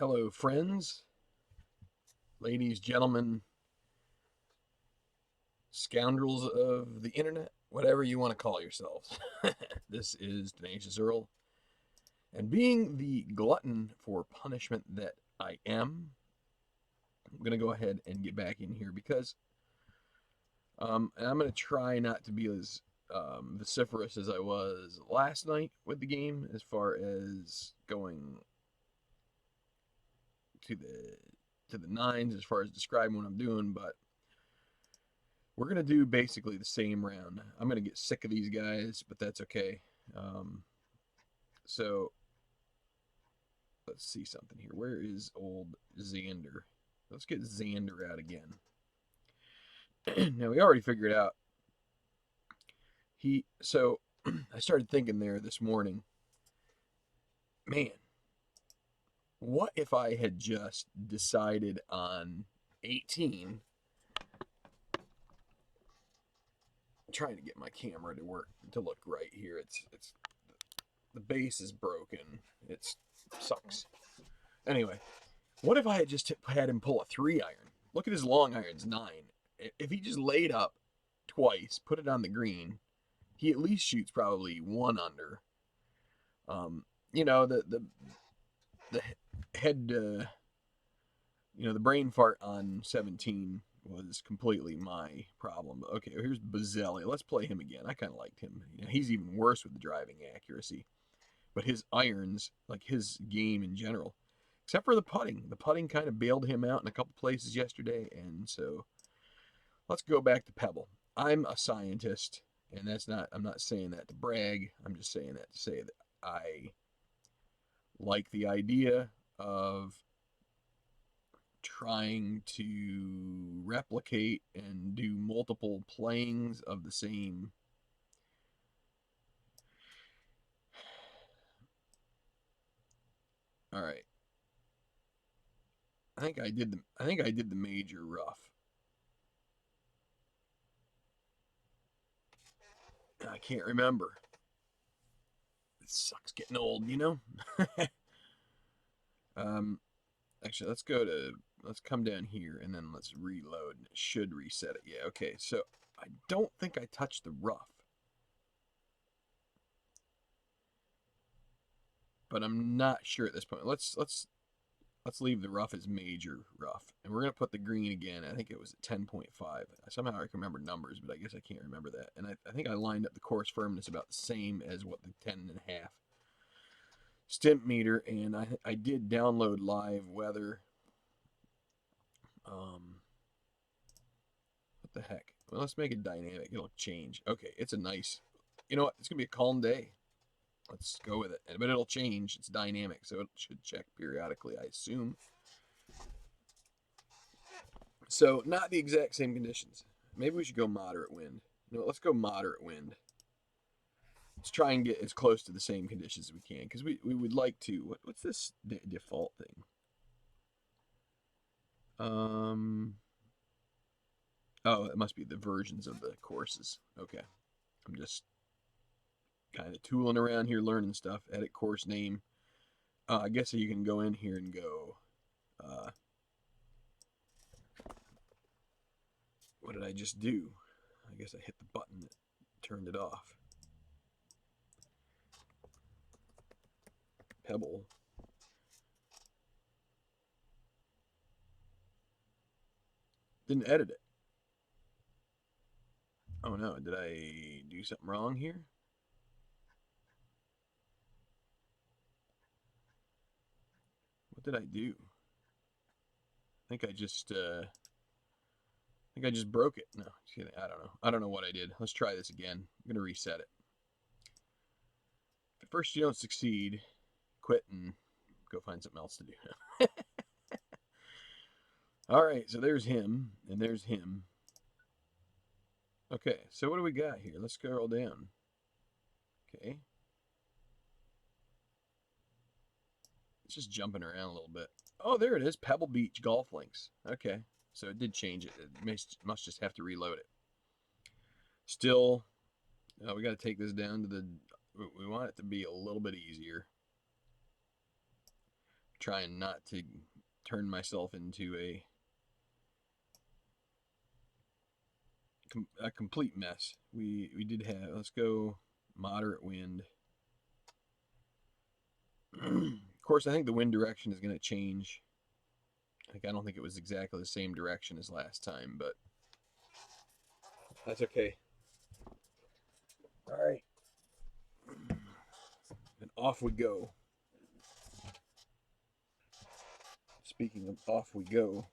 Hello, friends, ladies, gentlemen, scoundrels of the internet, whatever you want to call yourselves. This is Tenacious Earl, and being the glutton for punishment that I am, I'm going to go ahead and get back in here because and I'm going to try not to be as vociferous as I was last night with the game as far as going to the nines as far as describing what I'm doing, but we're going to do basically the same round. I'm going to get sick of these guys, but that's okay. Um, so let's see something here. Where is old Xander? Let's get Xander out again. Now, we already figured out so I started thinking there this morning, man, what if I had just decided on 18? I'm trying to get my camera to work to look right here. It's the base is broken. It sucks. Anyway, what if I had just had him pull a 3-iron? Look at his long irons, 9. If he just laid up twice, put it on the green, he at least shoots probably 1 under. Um, you know the head, the brain fart on 17 was completely my problem. Okay, here's Bazzelli. Let's play him again. I kind of liked him. He's even worse with the driving accuracy, but his irons, like his game in general, except for the putting. The putting kind of bailed him out in a couple places yesterday, and so let's go back to Pebble. I'm a scientist, and I'm not saying that to brag. I'm just saying that to say that I like the idea of trying to replicate and do multiple playings of the same. All right. I think I did the major rough. I can't remember. It sucks getting old, you know? um Actually, let's come down here and then let's reload. It should reset it. Yeah, okay. So I don't think I touched the rough, but I'm not sure at this point. Let's leave the rough as major rough, and we're gonna put the green again. I think it was at 10.5. Somehow I can remember numbers, but I guess I can't remember that. And I think I lined up the course firmness about the same as what the 10.5 Stimpmeter, and I did download live weather. What the heck? Well, let's make it dynamic. It'll change. Okay, it's a nice. You know what? It's gonna be a calm day. Let's go with it. But it'll change. It's dynamic, so it should check periodically, I assume. So not the exact same conditions. Maybe we should go moderate wind. You know, let's go moderate wind. Let's try and get as close to the same conditions as we can, because we would like to. What's this default thing? Oh, it must be the versions of the courses. Okay, I'm just kind of tooling around here, learning stuff. Edit course name. I guess you can go in here and go. What did I just do? I guess I hit the button that turned it off. Pebble. Didn't edit it. Oh no, did I do something wrong here? What did I do? I think I just broke it. No, just kidding. I don't know. I don't know what I did. Let's try this again. I'm gonna reset it. If at first you don't succeed, quit and go find something else to do. All right, so there's him, and there's him. Okay, so what do we got here? Let's scroll down. Okay. It's just jumping around a little bit. Oh, there it is. Pebble Beach Golf Links. Okay, so it did change it. It must just have to reload it. Still, we got to take this down to the. We want it to be a little bit easier. trying not to turn myself into a complete mess. We did have, let's go moderate wind. Of course, I think the wind direction is going to change. I don't think it was exactly the same direction as last time, but that's okay. All right. And off we go. Speaking of off we go,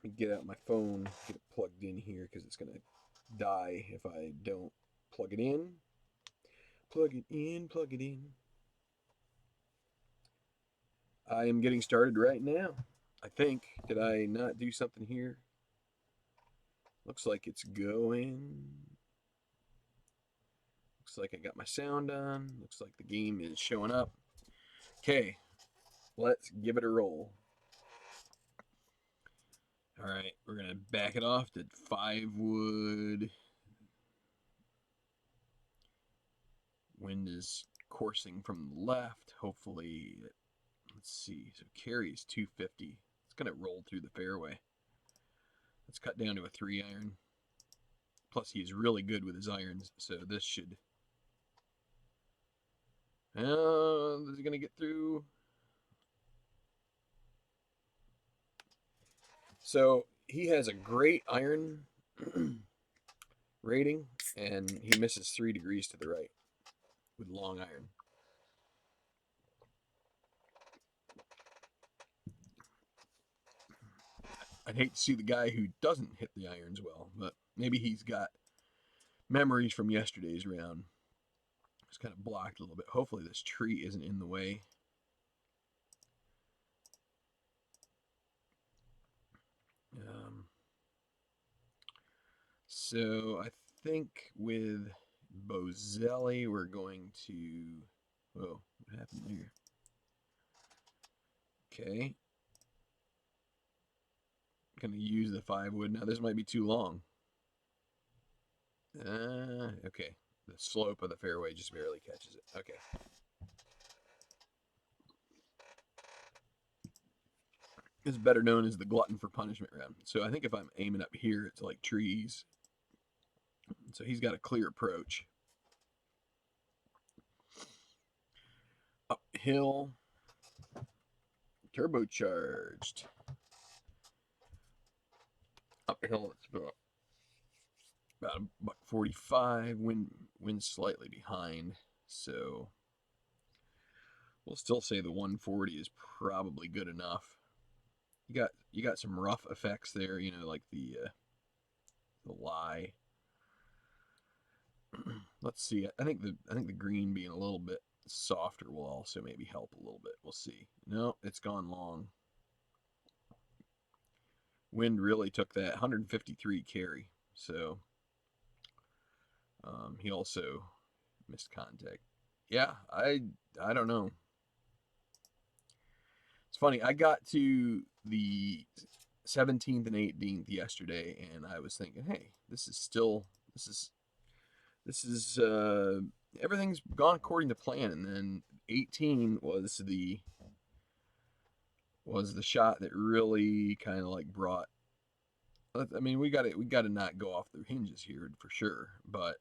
let me get out my phone, get it plugged in here because it's going to die if I don't plug it in. Plug it in, plug it in. I am getting started right now. I think. Did I not do something here? Looks like it's going. Looks like I got my sound on. Looks like the game is showing up. Okay, let's give it a roll. All right, we're going to back it off to 5 wood. Wind is coursing from the left. Hopefully, let's see. So carry is 250. It's going to roll through the fairway. Let's cut down to a 3-iron. Plus, he's really good with his irons, so this should... is he going to get through? So, he has a great iron rating, and he misses 3 degrees to the right with long iron. I'd hate to see the guy who doesn't hit the irons well, but maybe he's got memories from yesterday's round. It's kind of blocked a little bit. Hopefully this tree isn't in the way. So I think with Bozelli we're going to... Whoa, what happened there? Okay. Gonna use the 5 wood. Now this might be too long. Okay. The slope of the fairway just barely catches it. Okay. It's better known as the glutton for punishment round. So I think if I'm aiming up here, it's like trees. So he's got a clear approach. Uphill. Turbocharged. Uphill, it's about a $1.45. Wind slightly behind. So we'll still say the 140 is probably good enough. You got some rough effects there, you know, like the lie. Let's see. I think the green being a little bit softer will also maybe help a little bit. We'll see. No, it's gone long. Wind really took that 153 carry. So he also missed contact. Yeah, I don't know. It's funny. I got to the 17th and 18th yesterday, and I was thinking, hey, this is everything's gone according to plan. And then 18 was the shot that really kind of like brought... I mean, we got to not go off the hinges here for sure. But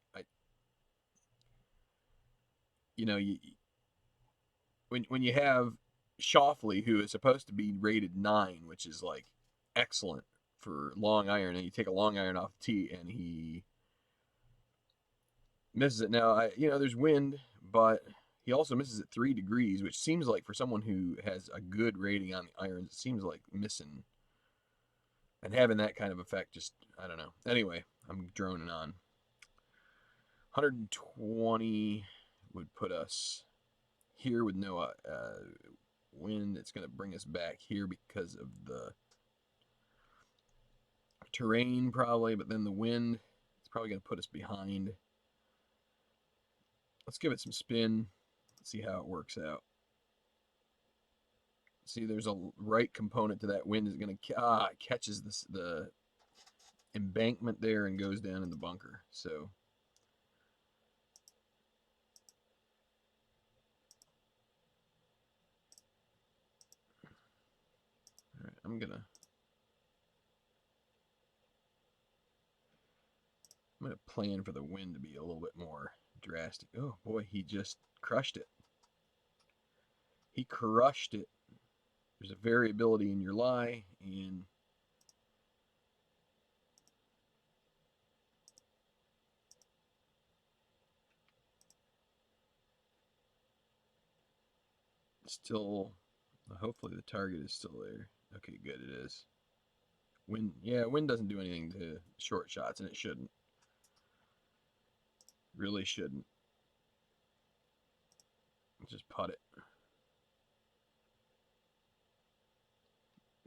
when you have Schauffele, who is supposed to be rated 9, which is like excellent for long iron, and you take a long iron off the tee and he misses it. Now, there's wind, but he also misses at 3 degrees, which seems like for someone who has a good rating on the irons, it seems like missing and having that kind of effect. Just, I don't know. Anyway, I'm droning on. 120 would put us here with no wind. It's going to bring us back here because of the terrain probably, but then the wind, it's probably going to put us behind. Let's give it some spin. Let's see how it works out. See, there's a right component to that wind is going to catches the embankment there and goes down in the bunker. So I'm gonna plan for the wind to be a little bit more drastic. Oh boy, he just crushed it. He crushed it. There's a variability in your lie, and still, hopefully the target is still there. Okay, good, it is. Wind, yeah, wind doesn't do anything to short shots, and it shouldn't. Really shouldn't. Just putt it.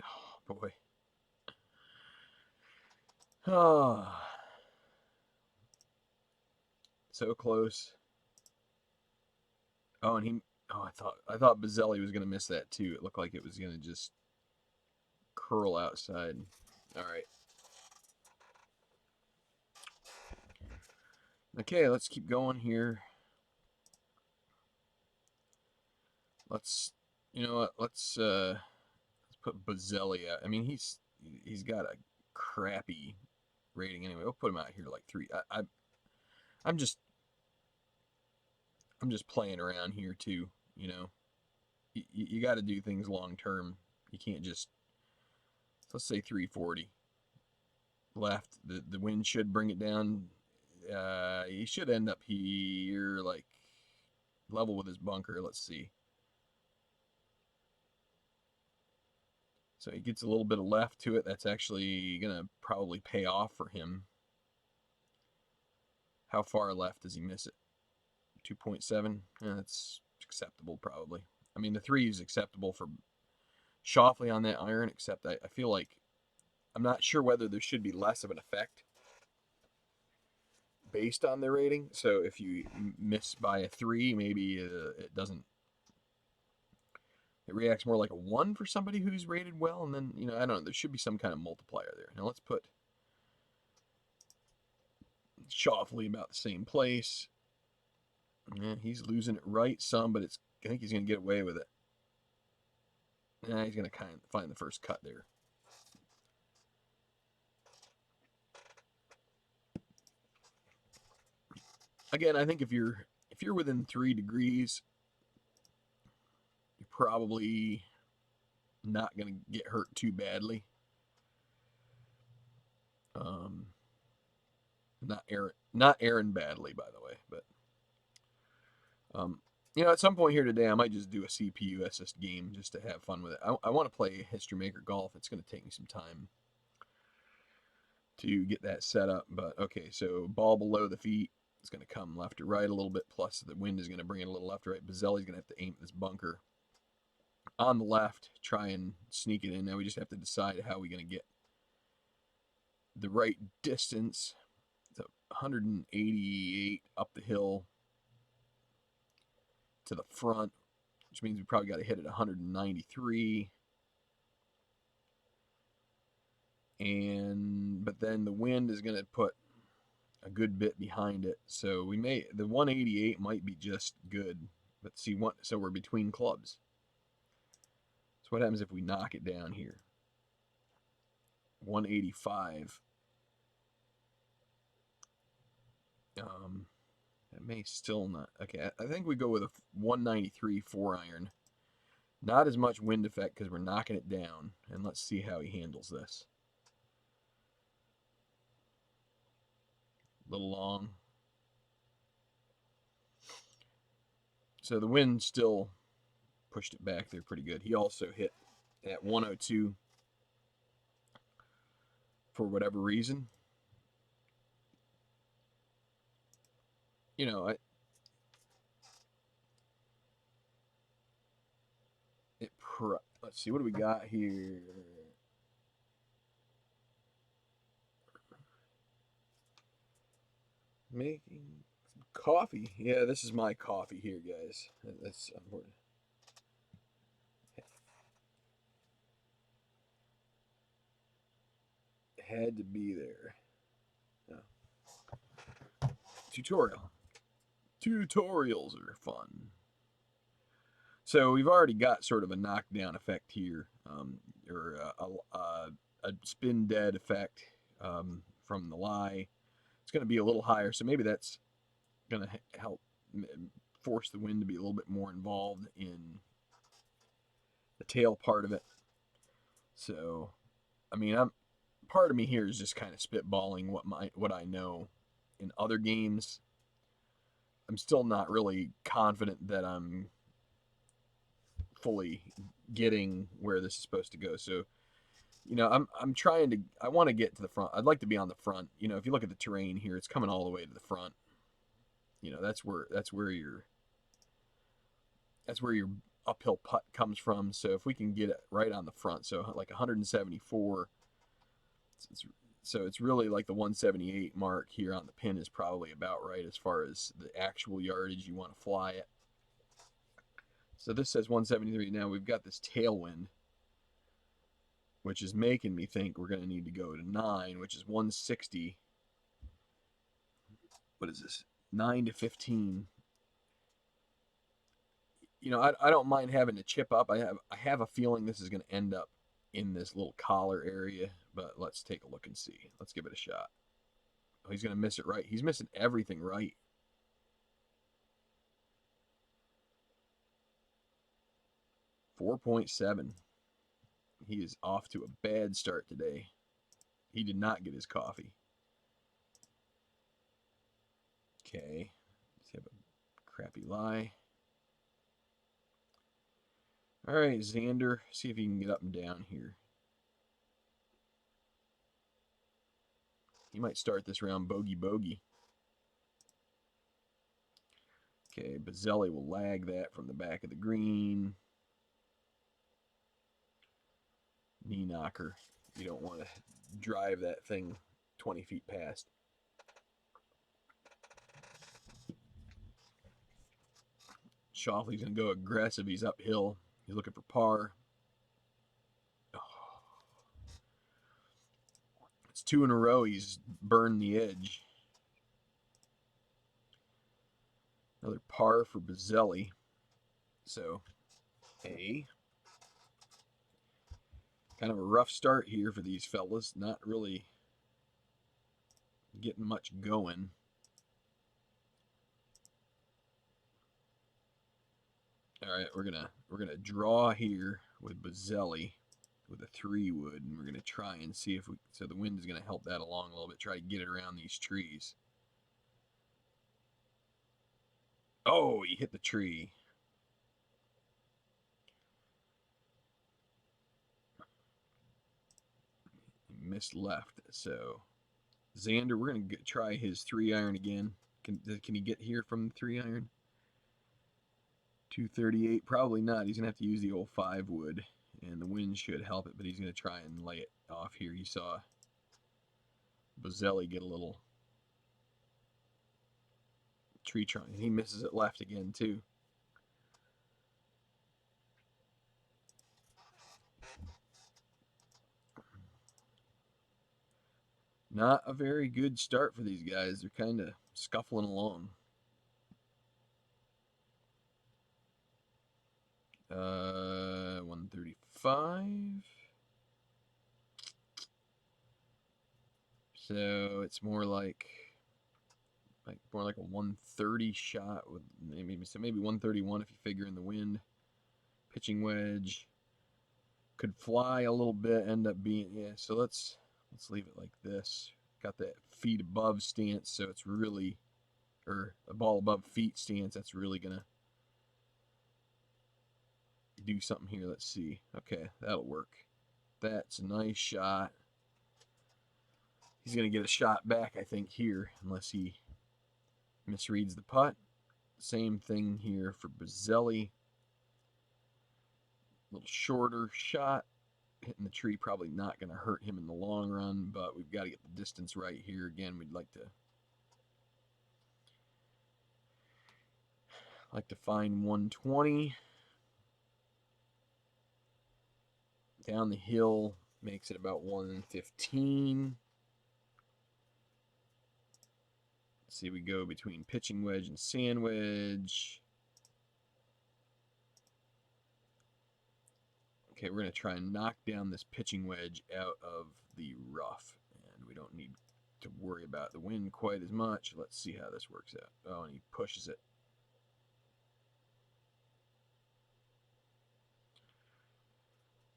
Oh, boy. Oh. So close. Oh, and I thought Bazzelli was gonna miss that too. It looked like it was gonna just curl outside. All right. Okay, let's keep going here. You know what? Let's put Bazzelli out. I mean, he's got a crappy rating anyway. We'll put him out here like 3. I'm just playing around here too. You know, you got to do things long term. You can't just, let's say 340 left. The wind should bring it down. He should end up here like level with his bunker. Let's see. So he gets a little bit of left to it. That's actually gonna probably pay off for him. How far left does he miss it? 2.7. That's acceptable probably. I mean, the 3 is acceptable for Schauffele on that iron, except I feel like I'm not sure whether there should be less of an effect based on the rating. So if you miss by a 3, maybe it doesn't. It reacts more like a 1 for somebody who's rated well, and then, you know, I don't know. There should be some kind of multiplier there. Now let's put Schauffele about the same place. Yeah, he's losing it right some, but I think he's going to get away with it. He's going to kind of find the first cut there. Again, I think if you're within 3 degrees, you're probably not going to get hurt too badly. Not Aaron badly, by the way, but you know, at some point here today, I might just do a CPU assist game just to have fun with it. I want to play History Maker Golf. It's going to take me some time to get that set up, but okay, so ball below the feet. It's going to come left or right a little bit, plus the wind is going to bring it a little left or right. Bazzelli's going to have to aim at this bunker on the left, try and sneak it in. Now we just have to decide how we're going to get the right distance. It's 188 up the hill to the front, which means we probably got to hit it 193. But then the wind is going to put a good bit behind it. So the 188 might be just good. But see, so we're between clubs. So what happens if we knock it down here? 185. That may still not. Okay, I think we go with a 193 4-iron. Not as much wind effect because we're knocking it down. And let's see how he handles this. A little long. So the wind still pushed it back there pretty good. He also hit at 102 for whatever reason. You know, let's see, what do we got here? Making some coffee. Yeah, this is my coffee here, guys. That's important. Had to be there. Oh. Tutorial. Tutorials are fun. So we've already got sort of a knockdown effect here. or a spin dead effect from the lie. It's going to be a little higher, so maybe that's going to help force the wind to be a little bit more involved in the tail part of it. So, I mean, part of me here is just kind of spitballing what I know in other games. I'm still not really confident that I'm fully getting where this is supposed to go. So, you know, I'm trying to, I want to get to the front. I'd like to be on the front. You know, if you look at the terrain here, it's coming all the way to the front. You know, that's where your uphill putt comes from. So if we can get it right on the front, so like 174, so it's really like the 178 mark here on the pin is probably about right as far as the actual yardage you want to fly it. So this says 173. Now we've got this tailwind, which is making me think we're going to need to go to 9, which is 160. What is this? 9 to 15. You know, I don't mind having to chip up. I have a feeling this is going to end up in this little collar area, but let's take a look and see. Let's give it a shot. Oh, he's going to miss it right. He's missing everything right. .47. He is off to a bad start today. He did not get his coffee. Okay. Let's have a crappy lie. All right, Xander. See if you can get up and down here. He might start this round bogey. Okay, Bazzelli will lag that from the back of the green. Knee knocker. You don't want to drive that thing 20 feet past. Schauffele's going to go aggressive. He's uphill. He's looking for par. Oh. It's 2 in a row. He's burned the edge. Another par for Bazzelli. So, kind of a rough start here for these fellas. Not really getting much going. All right, we're gonna draw here with Bazzelli with a 3-wood, and we're gonna try and see if we. So the wind is gonna help that along a little bit. Try to get it around these trees. Oh, he hit the tree. He missed left. So Xander, we're gonna try his 3-iron again. Can he get here from the 3-iron? 238, probably not. He's gonna have to use the old 5-wood, and the wind should help it, but he's gonna try and lay it off here. You saw Bazzelli get a little tree trunk, and he misses it left again too. Not a very good start for these guys. They're kind of scuffling along. 135. So it's more like a 130 shot with maybe 131 if you figure in the wind. Pitching wedge could fly a little bit, end up being So let's leave it like this. Got that feet above stance, so it's really, or a ball above feet stance. That's really gonna do something here. Let's see. Okay, that'll work. That's a nice shot. He's going to get a shot back, I think, here, unless he misreads the putt. Same thing here for Bazzelli. A little shorter shot. Hitting the tree probably not going to hurt him in the long run, but we've got to get the distance right here. Again, we'd like to find 120. Down the hill makes it about 115. See, we go between pitching wedge and sand wedge. Okay, we're going to try and knock down this pitching wedge out of the rough. And we don't need to worry about the wind quite as much. Let's see how this works out. Oh, and he pushes it.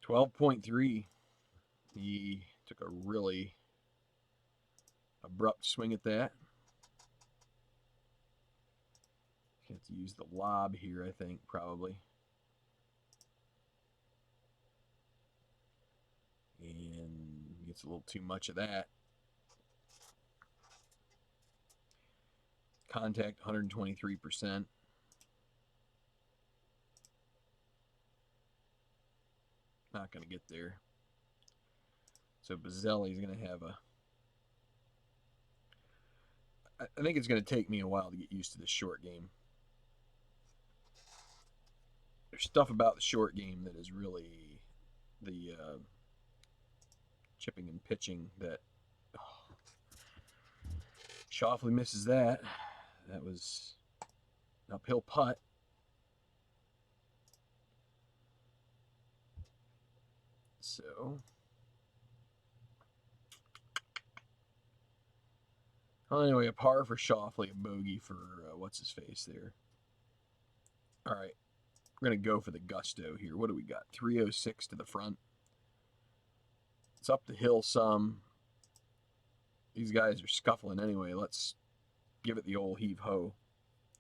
.3. He took a really abrupt swing at that. Have to use the lob here, I think, probably. And gets a little too much of that. Contact 123%. Not going to get there. So Bazzelli's going to have a... I think it's going to take me a while to get used to this short game. There's stuff about the short game that is really the chipping and pitching that... Oh, Schauffele misses that. That was an uphill putt. So... Well, anyway, a par for Schauffele, a bogey for what's-his-face there. All right, we're going to go for the gusto here. What do we got? 306 to the front. It's up the hill some. These guys are scuffling anyway. Let's give it the old heave-ho.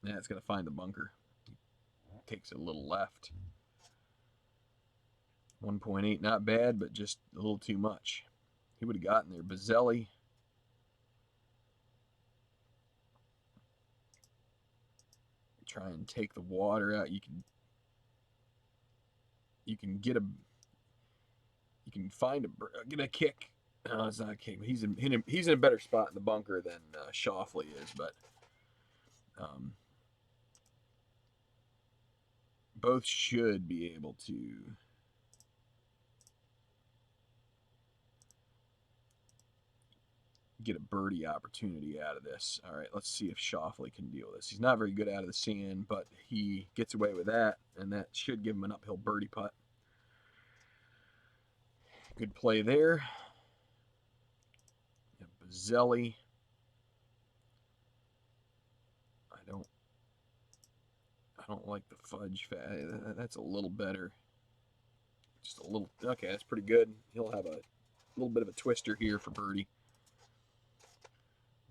Yeah, it's going to find the bunker. Takes it a little left. 1.8, not bad, but just a little too much. He would have gotten there. Bazzelli. Try and take the water out. You can get a kick. No, it's not a kick. He's in a better spot in the bunker than Schauffele is, but both should be able to get a birdie opportunity out of this. All right, let's see if Schauffele can deal with this. He's not very good out of the sand, but he gets away with that, and that should give him an uphill birdie putt. Good play there. Bazzelli. I don't like the fudge. That's a little better. Just a little. Okay, that's pretty good. He'll have a little bit of a twister here for birdie.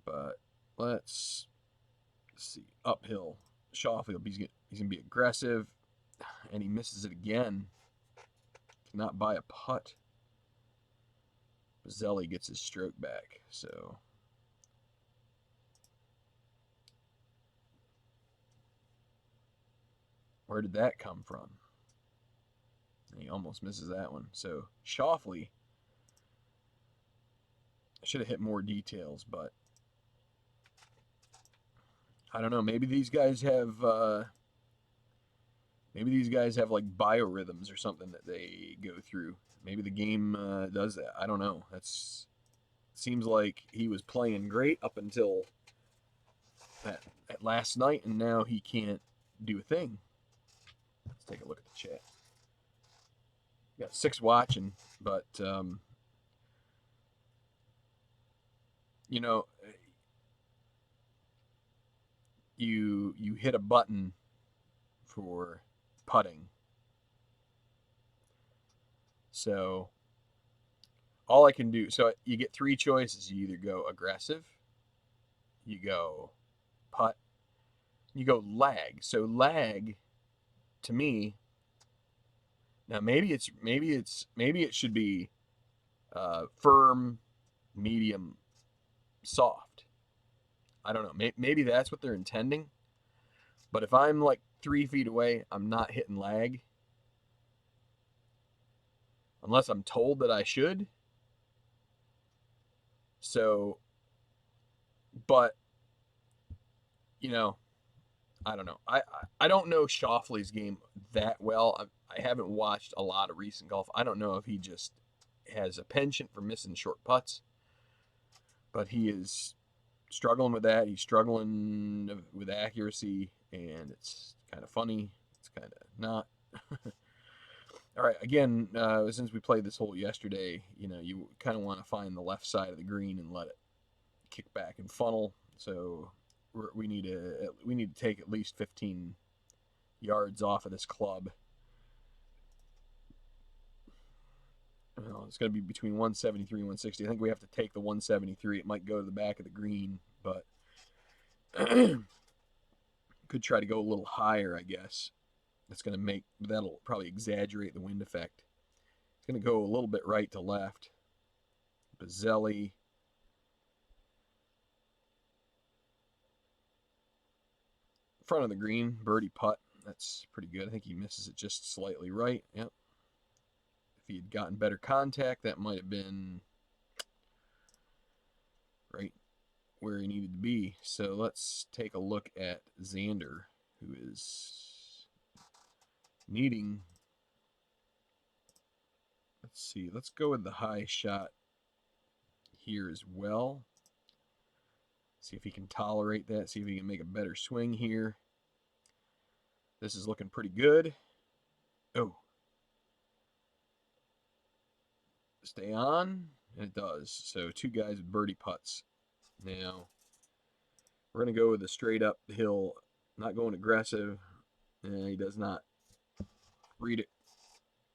But let's see. Uphill. Schauffele, he's gonna be aggressive, and he misses it again. Cannot buy a putt. Bazzelli gets his stroke back. So where did that come from? And he almost misses that one. So Schauffele, I should have hit more details, but I don't know. Maybe these guys have like biorhythms or something that they go through. Maybe the game does that. I don't know. Seems like he was playing great up until that last night, and now he can't do a thing. Let's take a look at the chat. Got 6 watching, but you know, you hit a button for putting. So all I can do, so you get 3 choices. You either go aggressive, you go putt, you go lag. So lag, to me, now maybe it should be firm, medium, soft. I don't know. Maybe that's what they're intending. But if I'm like 3 feet away, I'm not hitting lag. Unless I'm told that I should. So, but, you know, I don't know. I don't know Schauffele's game that well. I haven't watched a lot of recent golf. I don't know if he just has a penchant for missing short putts. But he is struggling with that. He's struggling with accuracy, and it's kind of funny. It's kind of not. All right, again, since we played this hole yesterday, you know, you kind of want to find the left side of the green and let it kick back and funnel. So we need to take at least 15 yards off of this club. Well, it's going to be between 173 and 160. I think we have to take the 173. It might go to the back of the green, but could try to go a little higher, I guess. That'll probably exaggerate the wind effect. It's going to go a little bit right to left. Boselli. Front of the green, birdie putt. That's pretty good. I think he misses it just slightly right. Yep. If he had gotten better contact, that might have been right where he needed to be. So let's take a look at Xander, who is needing. Let's see. Let's go with the high shot here as well. See if he can tolerate that. See if he can make a better swing here. This is looking pretty good. Oh. Stay on. And it does. So 2 guys with birdie putts. Now, we're going to go with a straight up hill. Not going aggressive. And he does not read it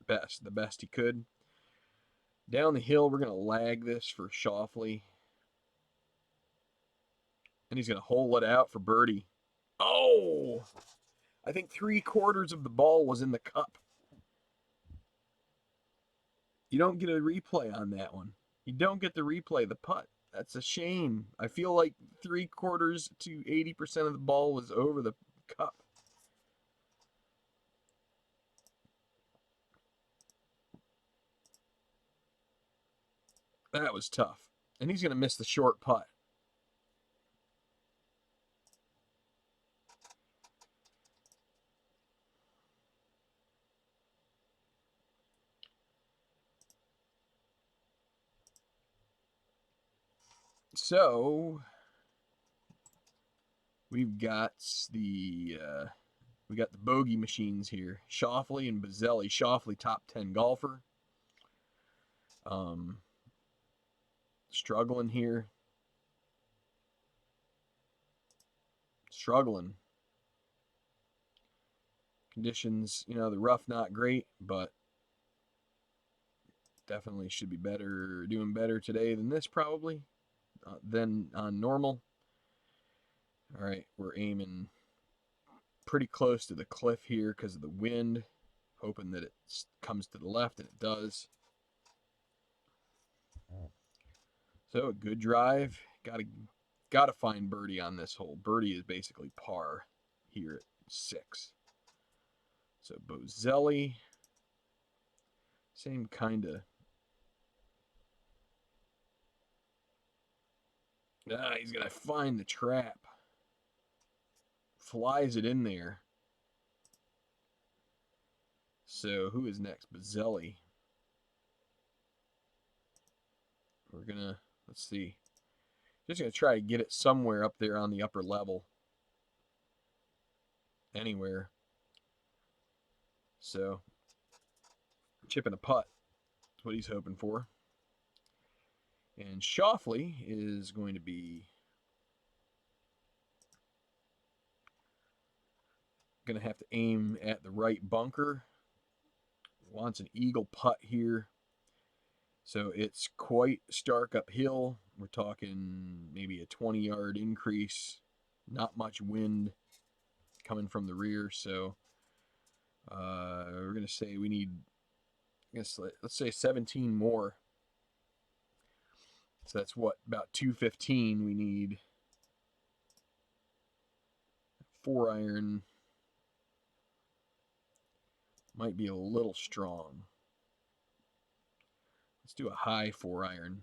the best he could. Down the hill, we're going to lag this for Schauffele. And he's going to hole it out for birdie. Oh! I think 3/4 of the ball was in the cup. You don't get a replay on that one. You don't get the replay, the putt. That's a shame. I feel like 3/4 to 80% of the ball was over the cup. That was tough. And he's going to miss the short putt. So we've got the bogey machines here. Schauffele and Boselli. Schauffele, top 10 golfer. Struggling here. Struggling. Conditions, you know, the rough not great, but definitely should be better, doing better today than this probably, than on normal. All right, we're aiming pretty close to the cliff here because of the wind, hoping that it comes to the left, and it does. So a good drive. Gotta find birdie on this hole. Birdie is basically par here at 6. So Boselli, same kind of. He's gonna find the trap. Flies it in there. So who is next? Boselli. We're gonna, let's see. Just gonna try to get it somewhere up there on the upper level. Anywhere. So chipping a putt. That's what he's hoping for. And Schauffele is going to be going to have to aim at the right bunker. Wants an eagle putt here. So it's quite stark uphill. We're talking maybe a 20-yard increase. Not much wind coming from the rear. So we're going to say we need, I guess, let's say 17 more. So that's what, about 215 we need. 4-iron might be a little strong. Let's do a high 4-iron.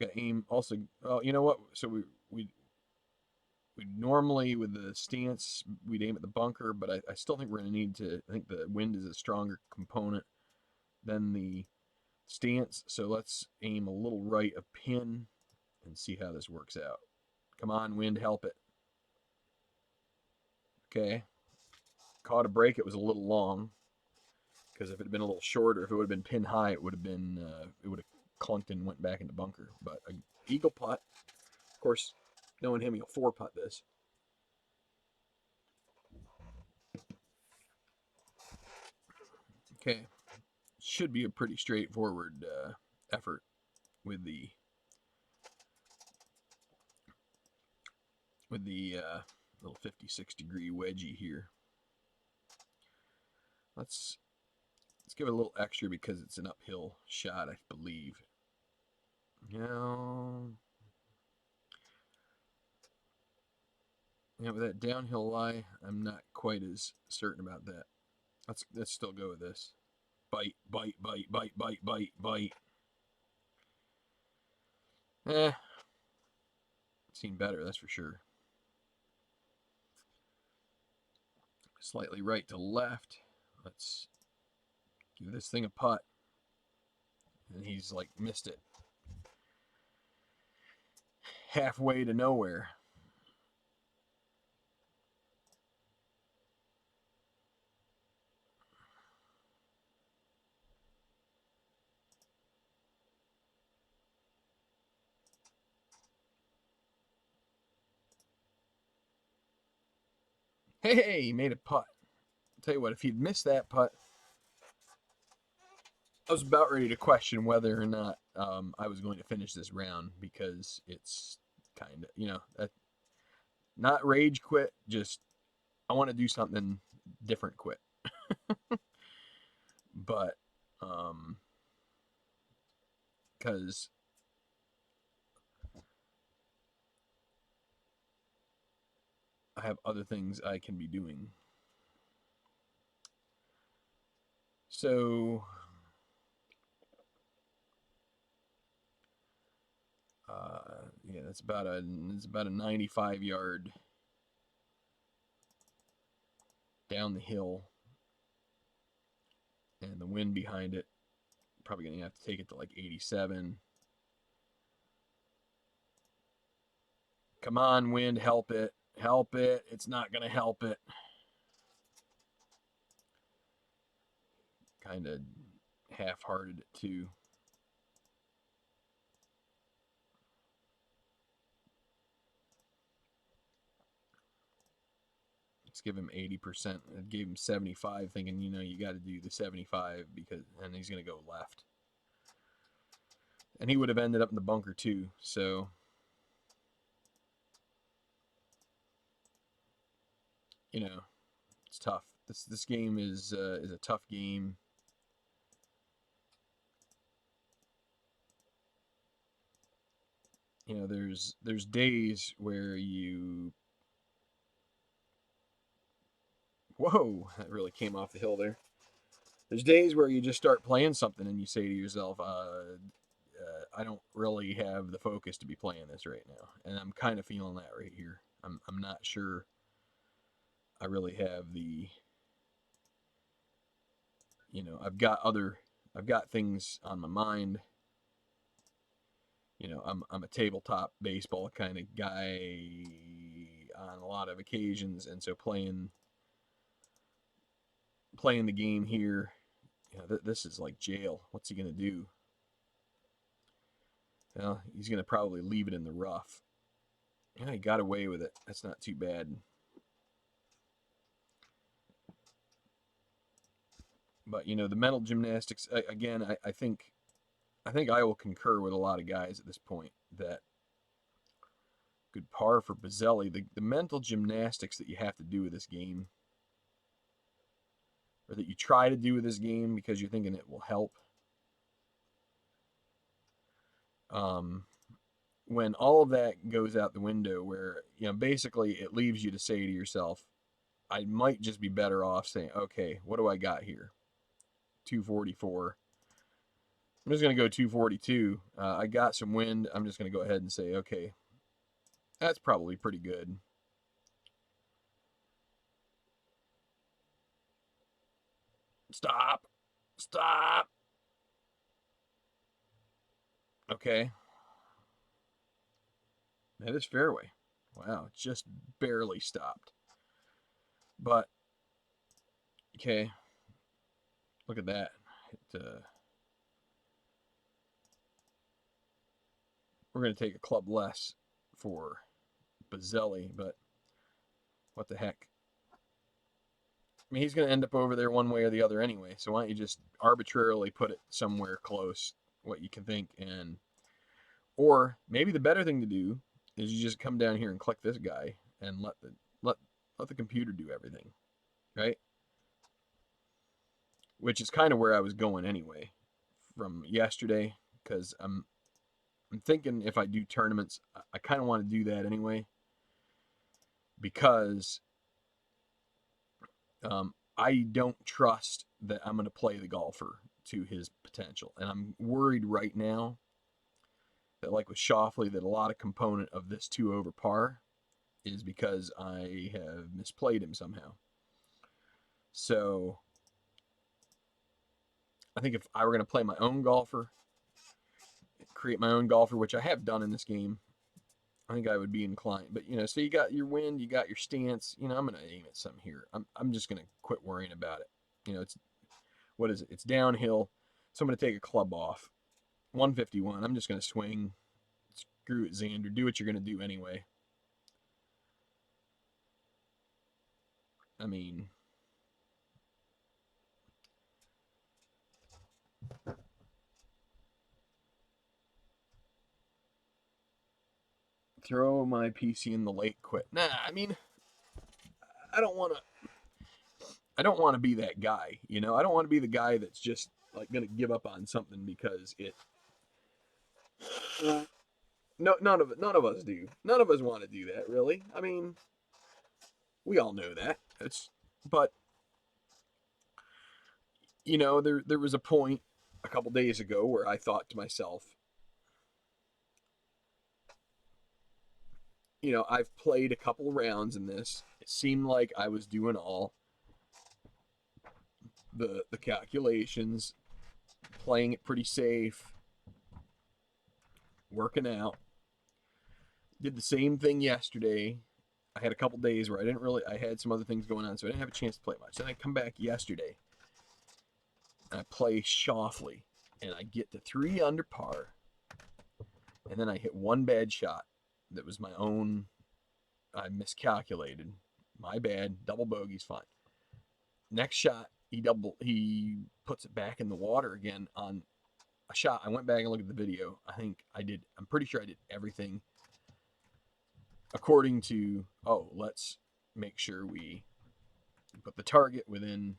Got to aim also. Oh, you know what? So we normally with the stance we'd aim at the bunker, but I still think we're going to need to. I think the wind is a stronger component than the stance. So let's aim a little right of pin and see how this works out. Come on, wind, help it. Okay. Caught a break. It was a little long. Because if it had been a little shorter, if it would have been pin high, it would have been it would have clunked and went back in the bunker. But an eagle putt, of course, knowing him, he'll 4-putt this. Okay, should be a pretty straightforward effort with the little 56-degree wedgie here. Let's give it a little extra because it's an uphill shot, I believe. Now, with that downhill lie, I'm not quite as certain about that. Let's still go with this. Bite, bite, bite, bite, bite, bite, bite. Seen better, that's for sure. Slightly right to left. Let's give this thing a putt. And he's like missed it. Halfway to nowhere. Hey, he made a putt. I'll tell you what, if he'd missed that putt, I was about ready to question whether or not I was going to finish this round, because it's kind of, not rage quit, just I want to do something different quit. But, because I have other things I can be doing. So, yeah, it's about a 95-yard down the hill, and the wind behind it, probably gonna have to take it to like 87. Come on, wind, help it, help it. It's not gonna help it. Kind of half-hearted it too. Let's give him 80%. I gave him 75, thinking, you got to do the 75 and he's going to go left. And he would have ended up in the bunker too. So, it's tough. This game is a tough game. There's days where you. Whoa, that really came off the hill there. There's days where you just start playing something and you say to yourself, I don't really have the focus to be playing this right now. And I'm kind of feeling that right here. I'm not sure I really have the, I've got things on my mind. I'm a tabletop baseball kind of guy on a lot of occasions, and so playing the game here, this is like jail. What's he gonna do? Well, he's gonna probably leave it in the rough. Yeah, he got away with it. That's not too bad. But the mental gymnastics again. I think I will concur with a lot of guys at this point that good par for Boselli. The mental gymnastics that you have to do with this game, or that you try to do with this game because you're thinking it will help. When all of that goes out the window, where basically it leaves you to say to yourself, I might just be better off saying, okay, what do I got here? 244. I'm just going to go 242. I got some wind. I'm just going to go ahead and say, okay, that's probably pretty good. Stop. Stop. Okay. That is fairway. Wow, just barely stopped. But, okay. Look at that. We're going to take a club less for Boselli, but what the heck. I mean, he's going to end up over there one way or the other anyway, so why don't you just arbitrarily put it somewhere close, what you can think, and or maybe the better thing to do is you just come down here and click this guy and let the computer do everything, right? Which is kind of where I was going anyway from yesterday, because I'm thinking if I do tournaments, I kind of want to do that anyway, because I don't trust that I'm going to play the golfer to his potential, and I'm worried right now that, like with Schauffele, that a lot of component of this 2 over par is because I have misplayed him somehow. So I think if I were going to play my own golfer, create my own golfer, which I have done in this game, I think I would be inclined. But, you know, so you got your wind, you got your stance. You know, I'm going to aim at some here. I'm just going to quit worrying about it. You know, what is it? It's downhill. So I'm going to take a club off. 151. I'm just going to swing. Screw it, Xander. Do what you're going to do anyway. I mean, throw my PC in the lake, quit. Nah, I mean, I don't want to be that guy, you know? I don't want to be the guy that's just like going to give up on something because it no none of us do. None of us want to do that, really. I mean, we all know that. But you know, there was a point a couple days ago where I thought to myself, you know, I've played a couple rounds in this. It seemed like I was doing all the calculations, playing it pretty safe, working out. Did the same thing yesterday. I had a couple days where I had some other things going on, so I didn't have a chance to play much. Then I come back yesterday and I play Schauffele, and I get to 3 under par, and then I hit one bad shot that was my own. I miscalculated. My bad. Double bogey's fine. Next shot, he puts it back in the water again on a shot. I went back and looked at the video. I'm pretty sure I did everything according to, let's make sure we put the target within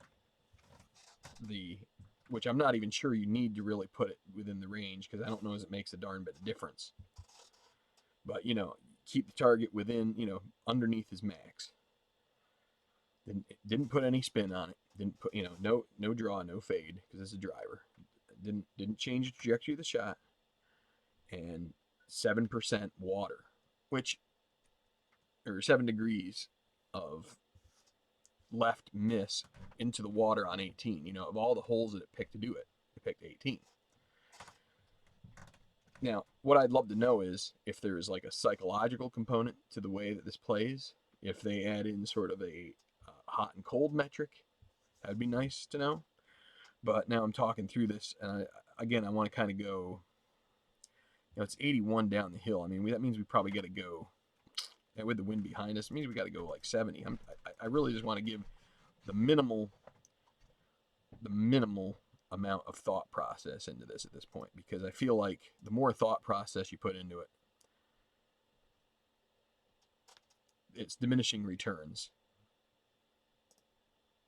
which I'm not even sure you need to really put it within the range, because I don't know as it makes a darn bit of difference. But, you know, keep the target within, you know, underneath his max. Didn't put any spin on it. Didn't put, you know, no draw, no fade, because it's a driver. Didn't change the trajectory of the shot. And 7% water, or 7 degrees of left miss into the water on 18. You know, of all the holes that it picked to do it, it picked 18. Now, what I'd love to know is if there's like a psychological component to the way that this plays. If they add in sort of a hot and cold metric, that'd be nice to know. But now I'm talking through this, and I want to kind of go. You know, it's 81 down the hill. I mean, that means we probably got to go. With the wind behind us, it means we got to go like 70. I really just want to give the minimal amount of thought process into this at this point, because I feel like the more thought process you put into it, it's diminishing returns.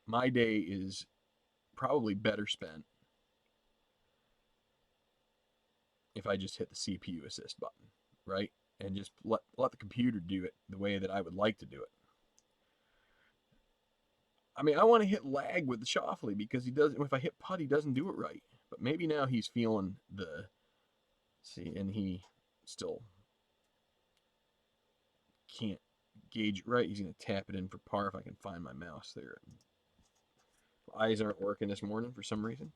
My day is probably better spent if I just hit the CPU assist button, right? And just let the computer do it the way that I would like to do it. I mean, I want to hit lag with the Schauffele because if I hit putt, he doesn't do it right. But maybe now he's feeling and he still can't gauge it right. He's going to tap it in for par if I can find my mouse there. My eyes aren't working this morning for some reason.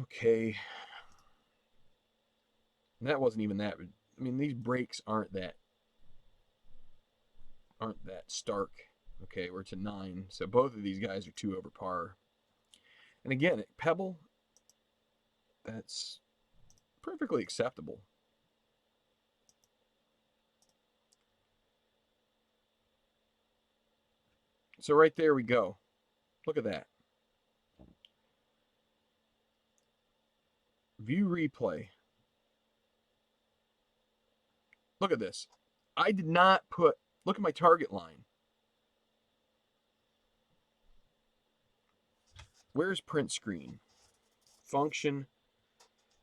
Okay. And that wasn't even that. I mean, these breaks aren't that stark. Okay, we're to 9. So both of these guys are 2 over par. And again, at Pebble, that's perfectly acceptable. So right there we go. Look at that. View replay. Look at this. I did not put, look at my target line. Where's print screen? Function.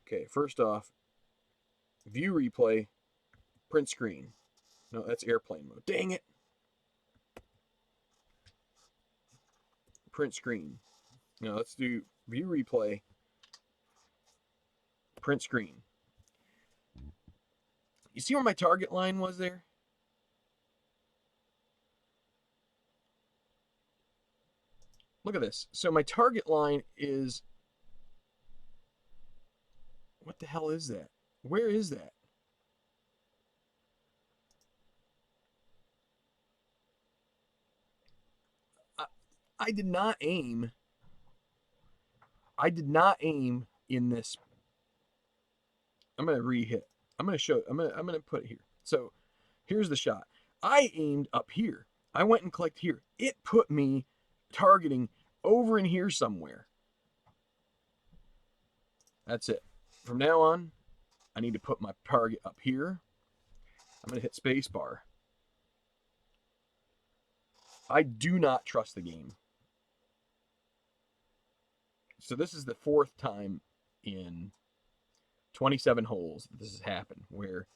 Okay, first off, view replay, print screen. No, that's airplane mode. Dang it. Print screen. Now let's do view replay, print screen. You see where my target line was there? Look at this. So my target line is, what the hell is that? Where is that? I did not aim. I did not aim in this. I'm gonna re-hit. I'm gonna put it here. So here's the shot. I aimed up here. I went and clicked here. It put me targeting over in here somewhere. That's it. From now on, I need to put my target up here. I'm going to hit spacebar. I do not trust the game. So this is the 4th time in 27 holes that this has happened, where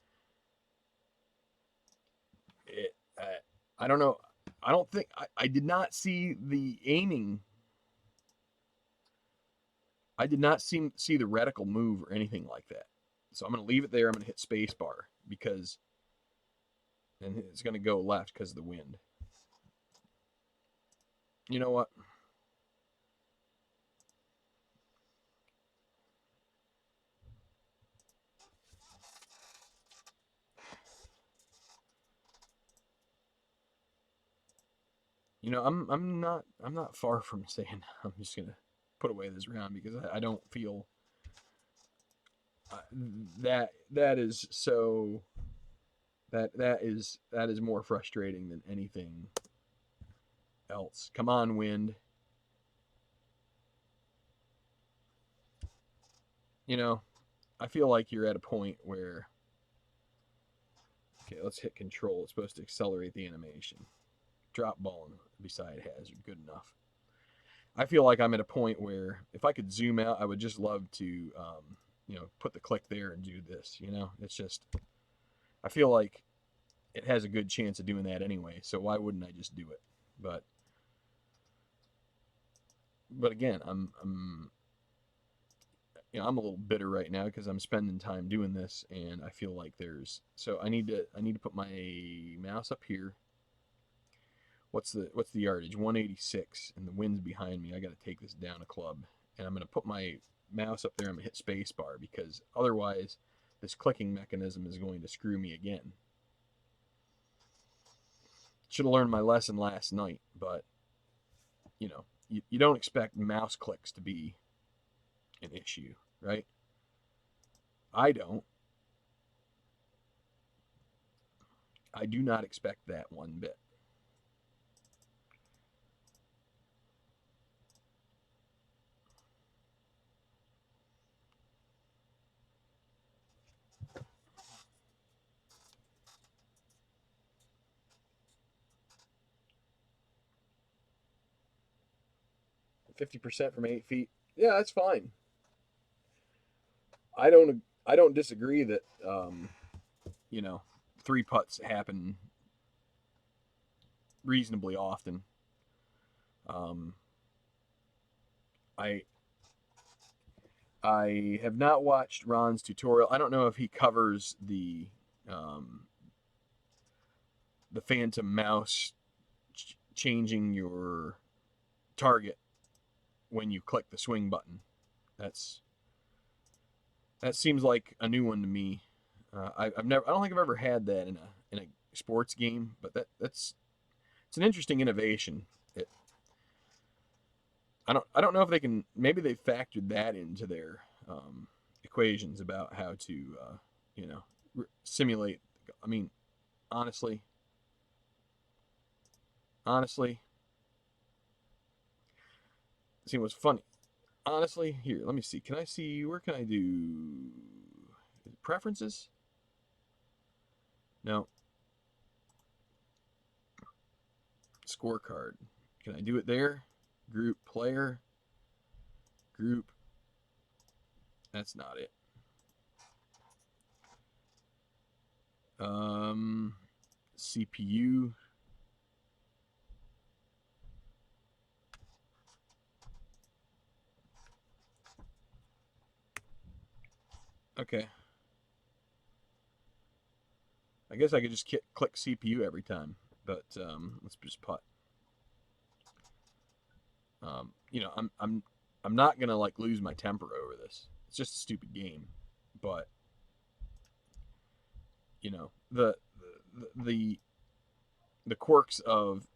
I don't know. I don't think, I did not see the aiming. I did not see the reticle move or anything like that. So I'm going to leave it there. I'm going to hit spacebar because, and it's going to go left because of the wind. You know what? You know, I'm not far from saying I'm just gonna put away this round because I don't feel that is so that is more frustrating than anything else. Come on, wind. You know, I feel like you're at a point where, okay, let's hit control. It's supposed to accelerate the animation. Drop ball beside hazard, good enough. I feel like I'm at a point where if I could zoom out, I would just love to, you know, put the click there and do this. You know, it's just, I feel like it has a good chance of doing that anyway. So why wouldn't I just do it? But again, you know, I'm a little bitter right now because I'm spending time doing this, and I feel like so I need to put my mouse up here. What's the yardage? 186, and the wind's behind me. I got to take this down a club, and I'm going to put my mouse up there. I'm going to hit space bar because otherwise this clicking mechanism is going to screw me again. Should have learned my lesson last night, but you know, you don't expect mouse clicks to be an issue, right? I don't. I do not expect that one bit. %from 8 feet. Yeah, that's fine. I don't disagree that you know, 3 putts happen reasonably often. I have not watched Ron's tutorial. I don't know if he covers the phantom mouse changing your target when you click the swing button. That seems like a new one to me. I don't think I've ever had that in a sports game, but it's it's an interesting innovation. I don't know if they can. Maybe they factored that into their equations about how to you know simulate. I mean, honestly, see what's funny. Honestly, here, let me see. Can I see? Where can I do preferences? No. Scorecard. Can I do it there? Group player. Group. That's not it. CPU. Okay. I guess I could just click CPU every time, but let's just putt. You know, I'm not gonna like lose my temper over this. It's just a stupid game, but you know the the quirks of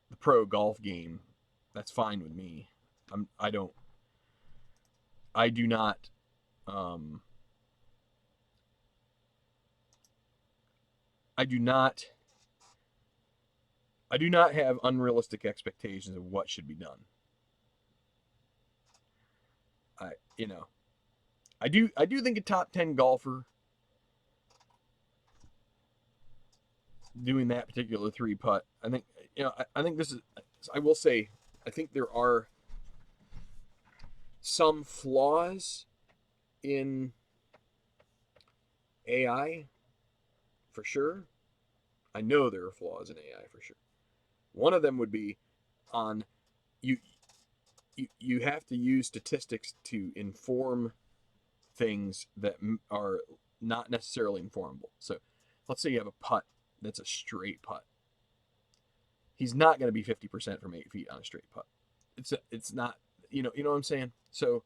the pro golf game. That's fine with me. I don't. I do not. Um, I do not. I do not have unrealistic expectations of what should be done. I you know I do think a top 10 golfer doing that particular three putt. I think I think this is. I will say I think there are some flaws in AI for sure. I know there are flaws in AI for sure. One of them would be on you. You have to use statistics to inform things that are not necessarily informable. So, let's say you have a putt that's a straight putt. He's not going to be 50% from 8 feet on a straight putt. It's not you know what I'm saying. So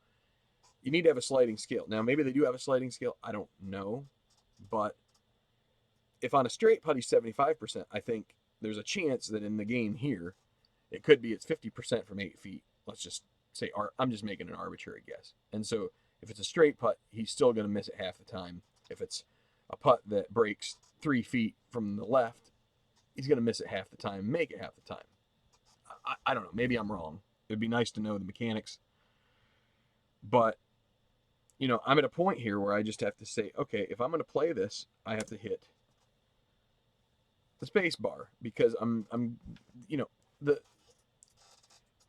you need to have a sliding scale. Now maybe they do have a sliding scale. I don't know, but if on a straight putt he's 75%, I think there's a chance that in the game here, it could be it's 50% from 8 feet. Let's just say I'm just making an arbitrary guess. And so if it's a straight putt, he's still going to miss it half the time. If it's a putt that breaks 3 feet from the left, he's going to miss it half the time, make it half the time. I don't know. Maybe I'm wrong. It'd be nice to know the mechanics. But, I'm at a point here where I just have to say, okay, if I'm going to play this, I have to hit the space bar because I'm the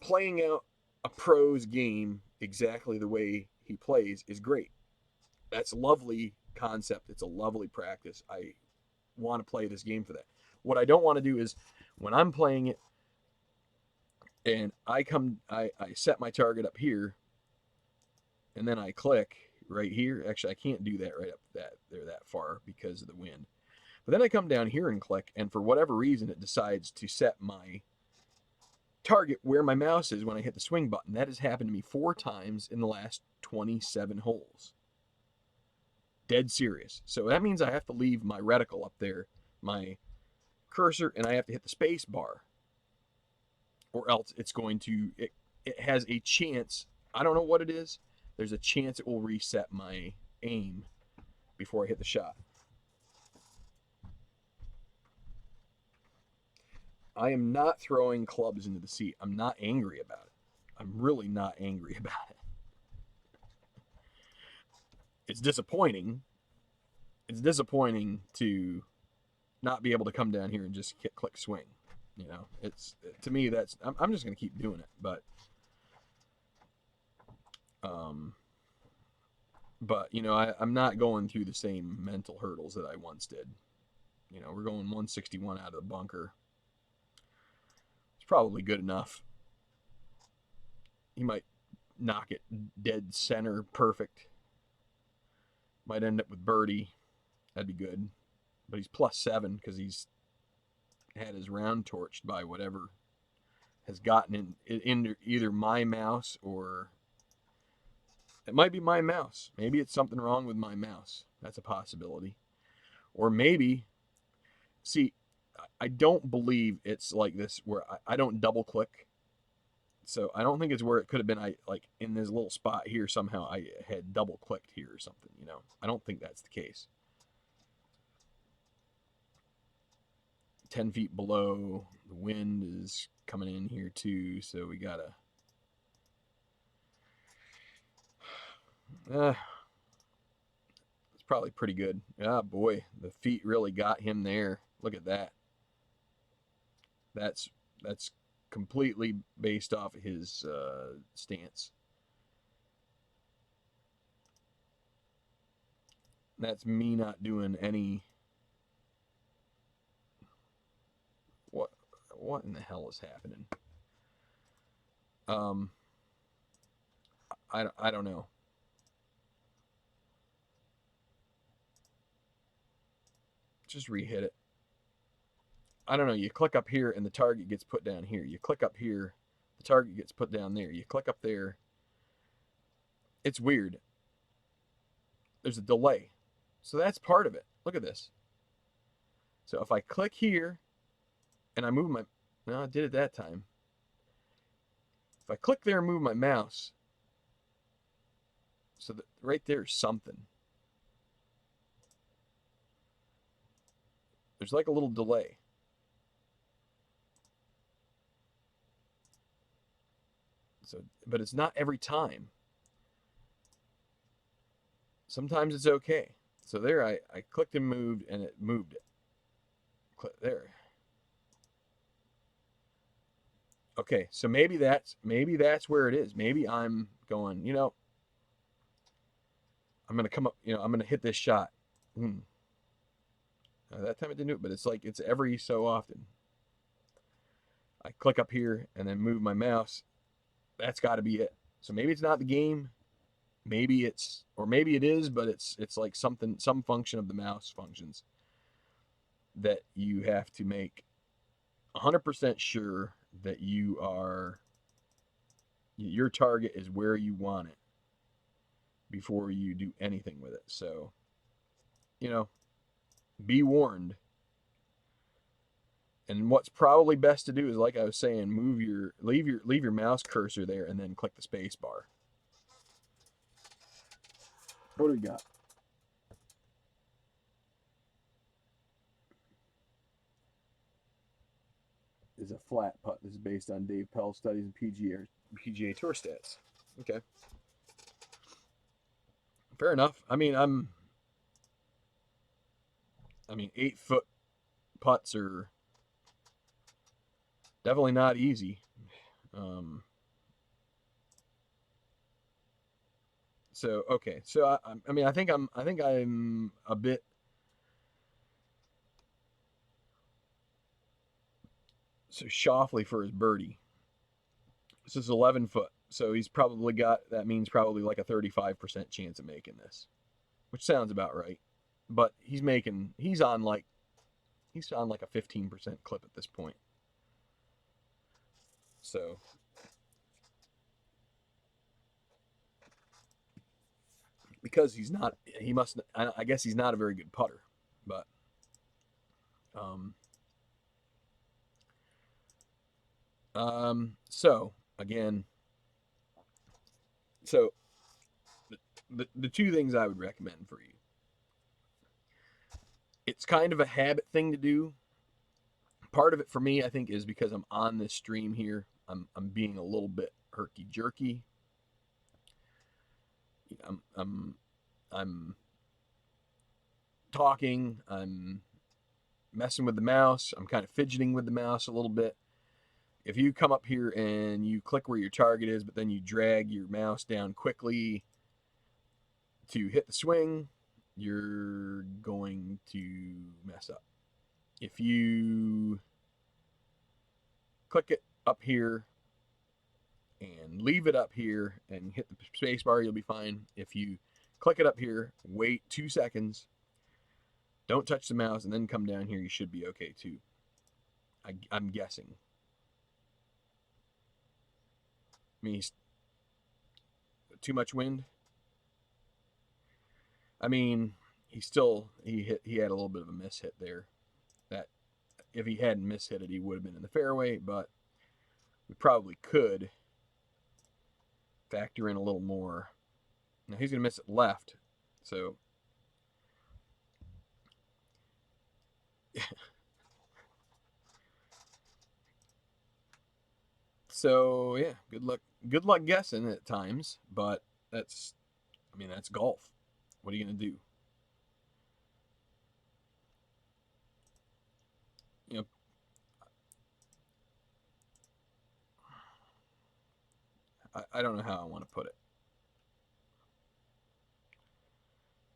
playing out a pro's game exactly the way he plays is great. That's a lovely concept. It's a lovely practice. I want to play this game for that. What I don't want to do is when I'm playing it and I set my target up here and then I click right here. Actually, I can't do that right up that far because of the wind. But then I come down here and click, and for whatever reason, it decides to set my target where my mouse is when I hit the swing button. That has happened to me 4 times in the last 27 holes. Dead serious. So that means I have to leave my reticle up there, my cursor, and I have to hit the space bar. Or else it's going to, it has a chance, I don't know what it is, there's a chance it will reset my aim before I hit the shot. I am not throwing clubs into the seat. I'm not angry about it. I'm really not angry about it. It's disappointing. It's disappointing to not be able to come down here and just click swing. It's to me that's I'm just gonna keep doing it, but I'm not going through the same mental hurdles that I once did. We're going 161 out of the bunker. It's probably good enough. He might knock it dead center perfect. Might end up with birdie. That'd be good. But he's +7 because he's had his round torched by whatever has gotten in either my mouse or it might be my mouse. Maybe it's something wrong with my mouse. That's a possibility. Or maybe, see, I don't believe it's like this where I don't double click. So I don't think it's where it could have been. I like in this little spot here somehow I had double clicked here or something. You know, I don't think that's the case. 10 feet below, the wind is coming in here too, so we gotta. It's probably pretty good. Ah, boy, the feet really got him there. Look at that. That's completely based off his stance. That's me not doing any. What in the hell is happening? I don't know. Just re-hit it. I don't know. You click up here and the target gets put down here. You click up here, the target gets put down there. You click up there. It's weird. There's a delay. So that's part of it. Look at this. So if I click here and I move my, no, I did it that time. If I click there and move my mouse, so that right there's something. There's like a little delay. So, but it's not every time. Sometimes it's okay. So there I clicked and moved and it moved it. Click there. Okay, so maybe that's where it is. Maybe I'm going, you know, I'm gonna come up, you know, I'm gonna hit this shot. That time it didn't do it, but it's like it's every so often. I click up here and then move my mouse. That's got to be it. So maybe it's not the game. Maybe it's, or maybe it is, but it's like something, some function of the mouse functions that you have to make 100% sure that you are, your target is where you want it before you do anything with it. So, you know, be warned. And what's probably best to do is, like I was saying, leave your mouse cursor there and then click the space bar. What do we got? Is a flat putt. This is based on Dave Pell's studies in PGA Tour stats. Okay. Fair enough. I mean, 8-foot putts are definitely not easy. So okay. So I mean, I think I'm a bit. So Shoffley for his birdie. This is 11 foot. So he's probably got, that means probably like a 35% chance of making this, which sounds about right. But he's on like a 15% clip at this point. So because I guess he's not a very good putter, but so again, so the two things I would recommend for you. It's kind of a habit thing to do. Part of it for me, I think, is because I'm on this stream here. I'm being a little bit herky jerky. I'm talking. I'm messing with the mouse. I'm kind of fidgeting with the mouse a little bit. If you come up here and you click where your target is, but then you drag your mouse down quickly to hit the swing, you're going to mess up. If you click it up here and leave it up here and hit the space bar, you'll be fine. If you click it up here, wait 2 seconds, don't touch the mouse, and then come down here, you should be okay too. I'm guessing. I mean, too much wind. I mean, he had a little bit of a miss hit there. if he hadn't mishit it, he would have been in the fairway, but we probably could factor in a little more. Now he's going to miss it left, so so yeah, good luck guessing at times, but that's golf. What are you going to do? You know, I don't know how I want to put it.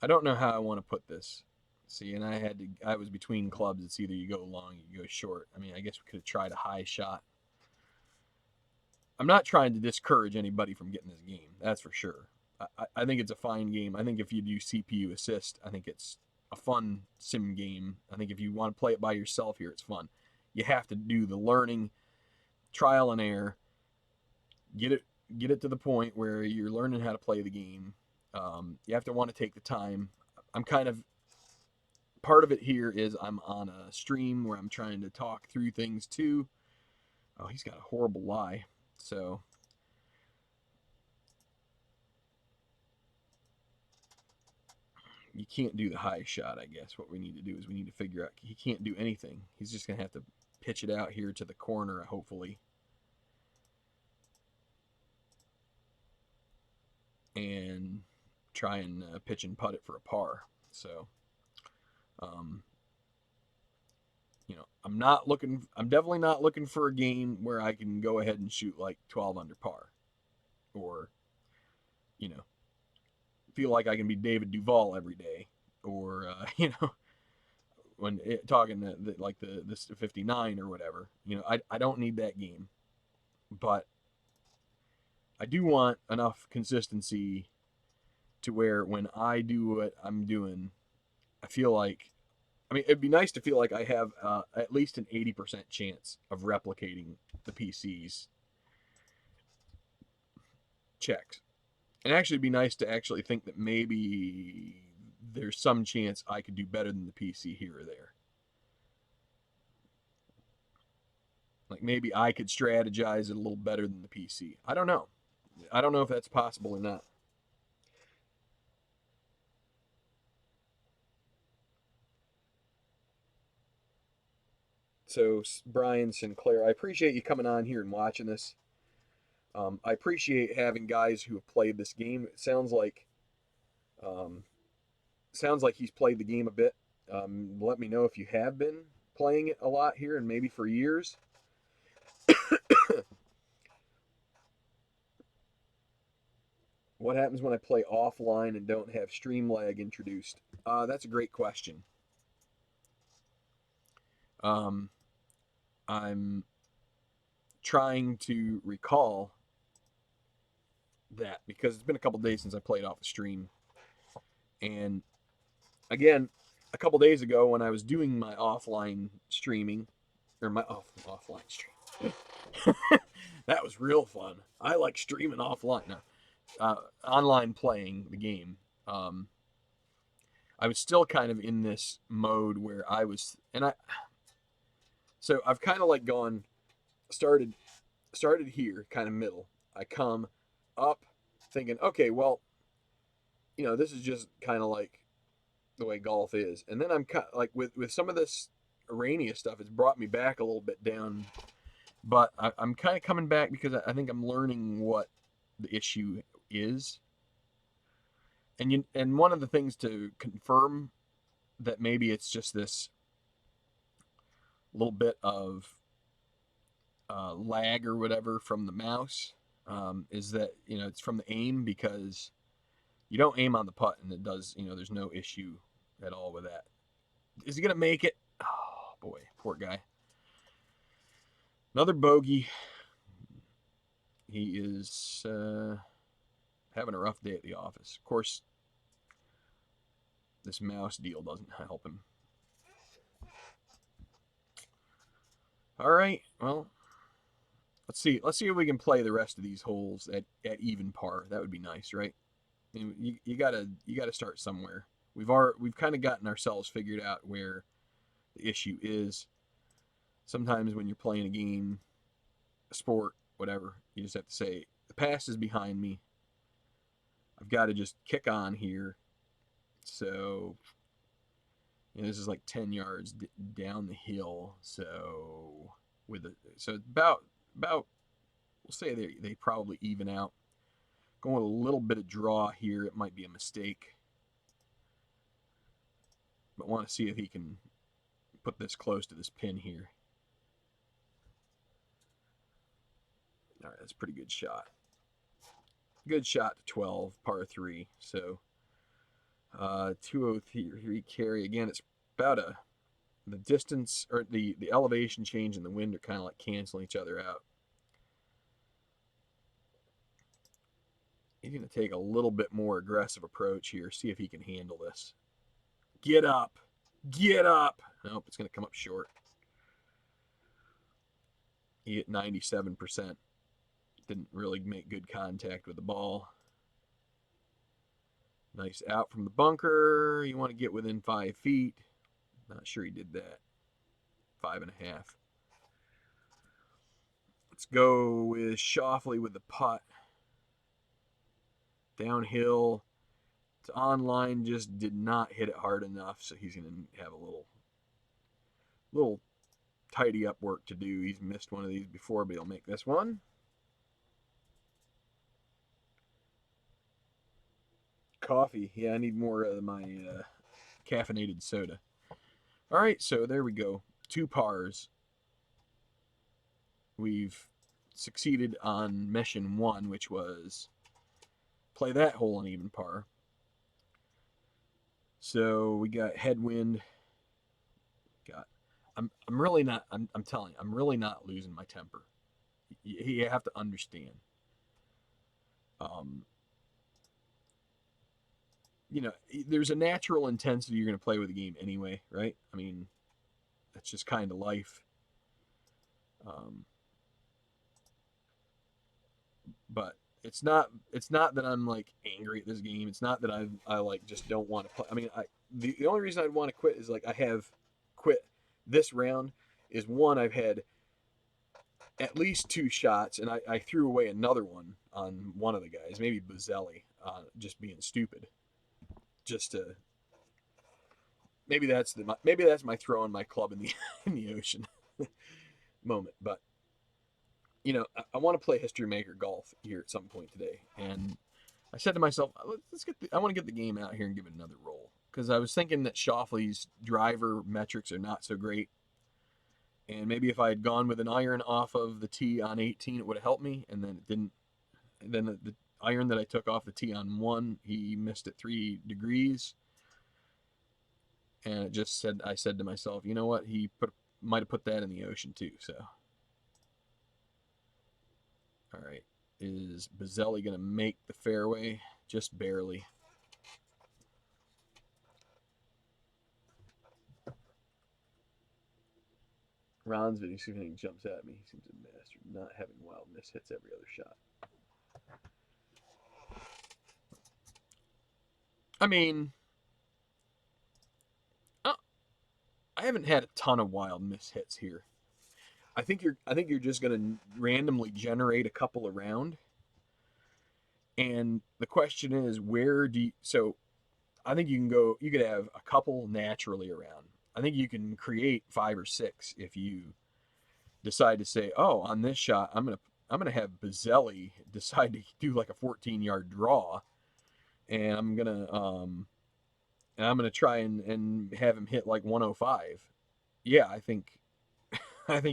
I don't know how I want to put this. See, and I was between clubs. It's either you go long or you go short. I mean, I guess we could have tried a high shot. I'm not trying to discourage anybody from getting this game. That's for sure. I think it's a fine game. I think if you do CPU assist, I think it's a fun sim game. I think if you want to play it by yourself here, it's fun. You have to do the learning, trial and error, get it to the point where you're learning how to play the game. You have to want to take the time. I'm kind of part of it here is I'm on a stream where I'm trying to talk through things too. Oh, he's got a horrible lie. So you can't do the high shot, I guess. What we need to do is we need to figure out he can't do anything. He's just going to have to pitch it out here to the corner, hopefully. And try and pitch and putt it for a par. So, you know, I'm definitely not looking for a game where I can go ahead and shoot like 12 under par. Or, you know, feel like I can be David Duval every day. Or, you know, when talking like this 59 or whatever. You know, I don't need that game. But I do want enough consistency to where when I do what I'm doing, I feel like, I mean, it'd be nice to feel like I have at least an 80% chance of replicating the PC's checks. And actually, it'd be nice to actually think that maybe there's some chance I could do better than the PC here or there. Like maybe I could strategize it a little better than the PC. I don't know. I don't know if that's possible or not. So, Brian Sinclair, I appreciate you coming on here and watching this. I appreciate having guys who have played this game. It um, sounds like he's played the game a bit. Let me know if you have been playing it a lot here and maybe for years. What happens when I play offline and don't have Streamlag introduced? That's a great question. I'm trying to recall that because it's been a couple days since I played off the stream. And again, a couple days ago when I was doing my offline streaming, or my offline stream, that was real fun. I like streaming offline. No, online playing the game. I was still kind of in this mode where so I've kind of like started here, kind of middle. I come up thinking, okay, well, you know, this is just kind of like the way golf is. And then I'm kind of like with some of this Arania stuff, it's brought me back a little bit down. But I'm kind of coming back because I think I'm learning what the issue is. And one of the things to confirm that maybe it's just this little bit of lag or whatever from the mouse is that, you know, it's from the aim, because you don't aim on the putt and it does, you know, there's no issue at all with that. Is he going to make it? Oh, boy, poor guy. Another bogey. He is having a rough day at the office. Of course, this mouse deal doesn't help him. All right, well, let's see if we can play the rest of these holes at even par. That would be nice, right? I mean, you gotta start somewhere. We've kind of gotten ourselves figured out where the issue is. Sometimes when you're playing a game, a sport, whatever, you just have to say, the pass is behind me. I've got to just kick on here. So, this is like 10 yards down the hill. So, about we'll say they probably even out. Going with a little bit of draw here, it might be a mistake. But want to see if he can put this close to this pin here. All right, that's a pretty good shot. Good shot to 12, par 3. So 203 carry. Again, it's about the distance or the elevation change and the wind are kind of like canceling each other out. He's going to take a little bit more aggressive approach here. See if he can handle this. Get up. Get up. Nope, it's going to come up short. He hit 97%. Didn't really make good contact with the ball. Nice out from the bunker. You want to get within 5 feet. Not sure he did that. 5.5. Let's go with Schauffele with the putt. Downhill. It's online, just did not hit it hard enough, so he's going to have a little tidy up work to do. He's missed one of these before, but he'll make this one. Coffee. Yeah, I need more of my caffeinated soda. All right, so there we go. 2 pars. We've succeeded on mission 1, which was play that hole an even par. So we got headwind. I'm really not. I'm telling you, I'm really not losing my temper. You have to understand. There's a natural intensity you're going to play with the game anyway, right? I mean, that's just kind of life. But it's not that I'm like angry at this game. It's not that I like just don't want to play. I mean, the only reason I'd want to quit is like I have quit this round is one, I've had at least 2 shots and I threw away another one on one of the guys, maybe Buzzelli, just being stupid. Just to maybe that's my throwing my club in the ocean moment. But I want to play History Maker Golf here at some point today, and I said to myself, I want to get the game out here and give it another roll, because I was thinking that Schauffele's driver metrics are not so great, and maybe if I had gone with an iron off of the tee on 18, it would have helped me, and then it didn't. And then the iron that I took off the tee on 1, he missed it 3 degrees, and I said to myself, you know what, he might have put that in the ocean too. So, all right, is Buzzelli going to make the fairway? Just barely. Ron's video, see if anything jumps at me. He seems a master, not having wild miss hits every other shot. I mean, I haven't had a ton of wild miss hits here. I think you're just going to randomly generate a couple around. And the question is, so I think you could have a couple naturally around. I think you can create 5 or 6 if you decide to say, oh, on this shot, I'm gonna have Buzzelli decide to do like a 14-yard draw, and I'm gonna try and have him hit like 105. Yeah, I think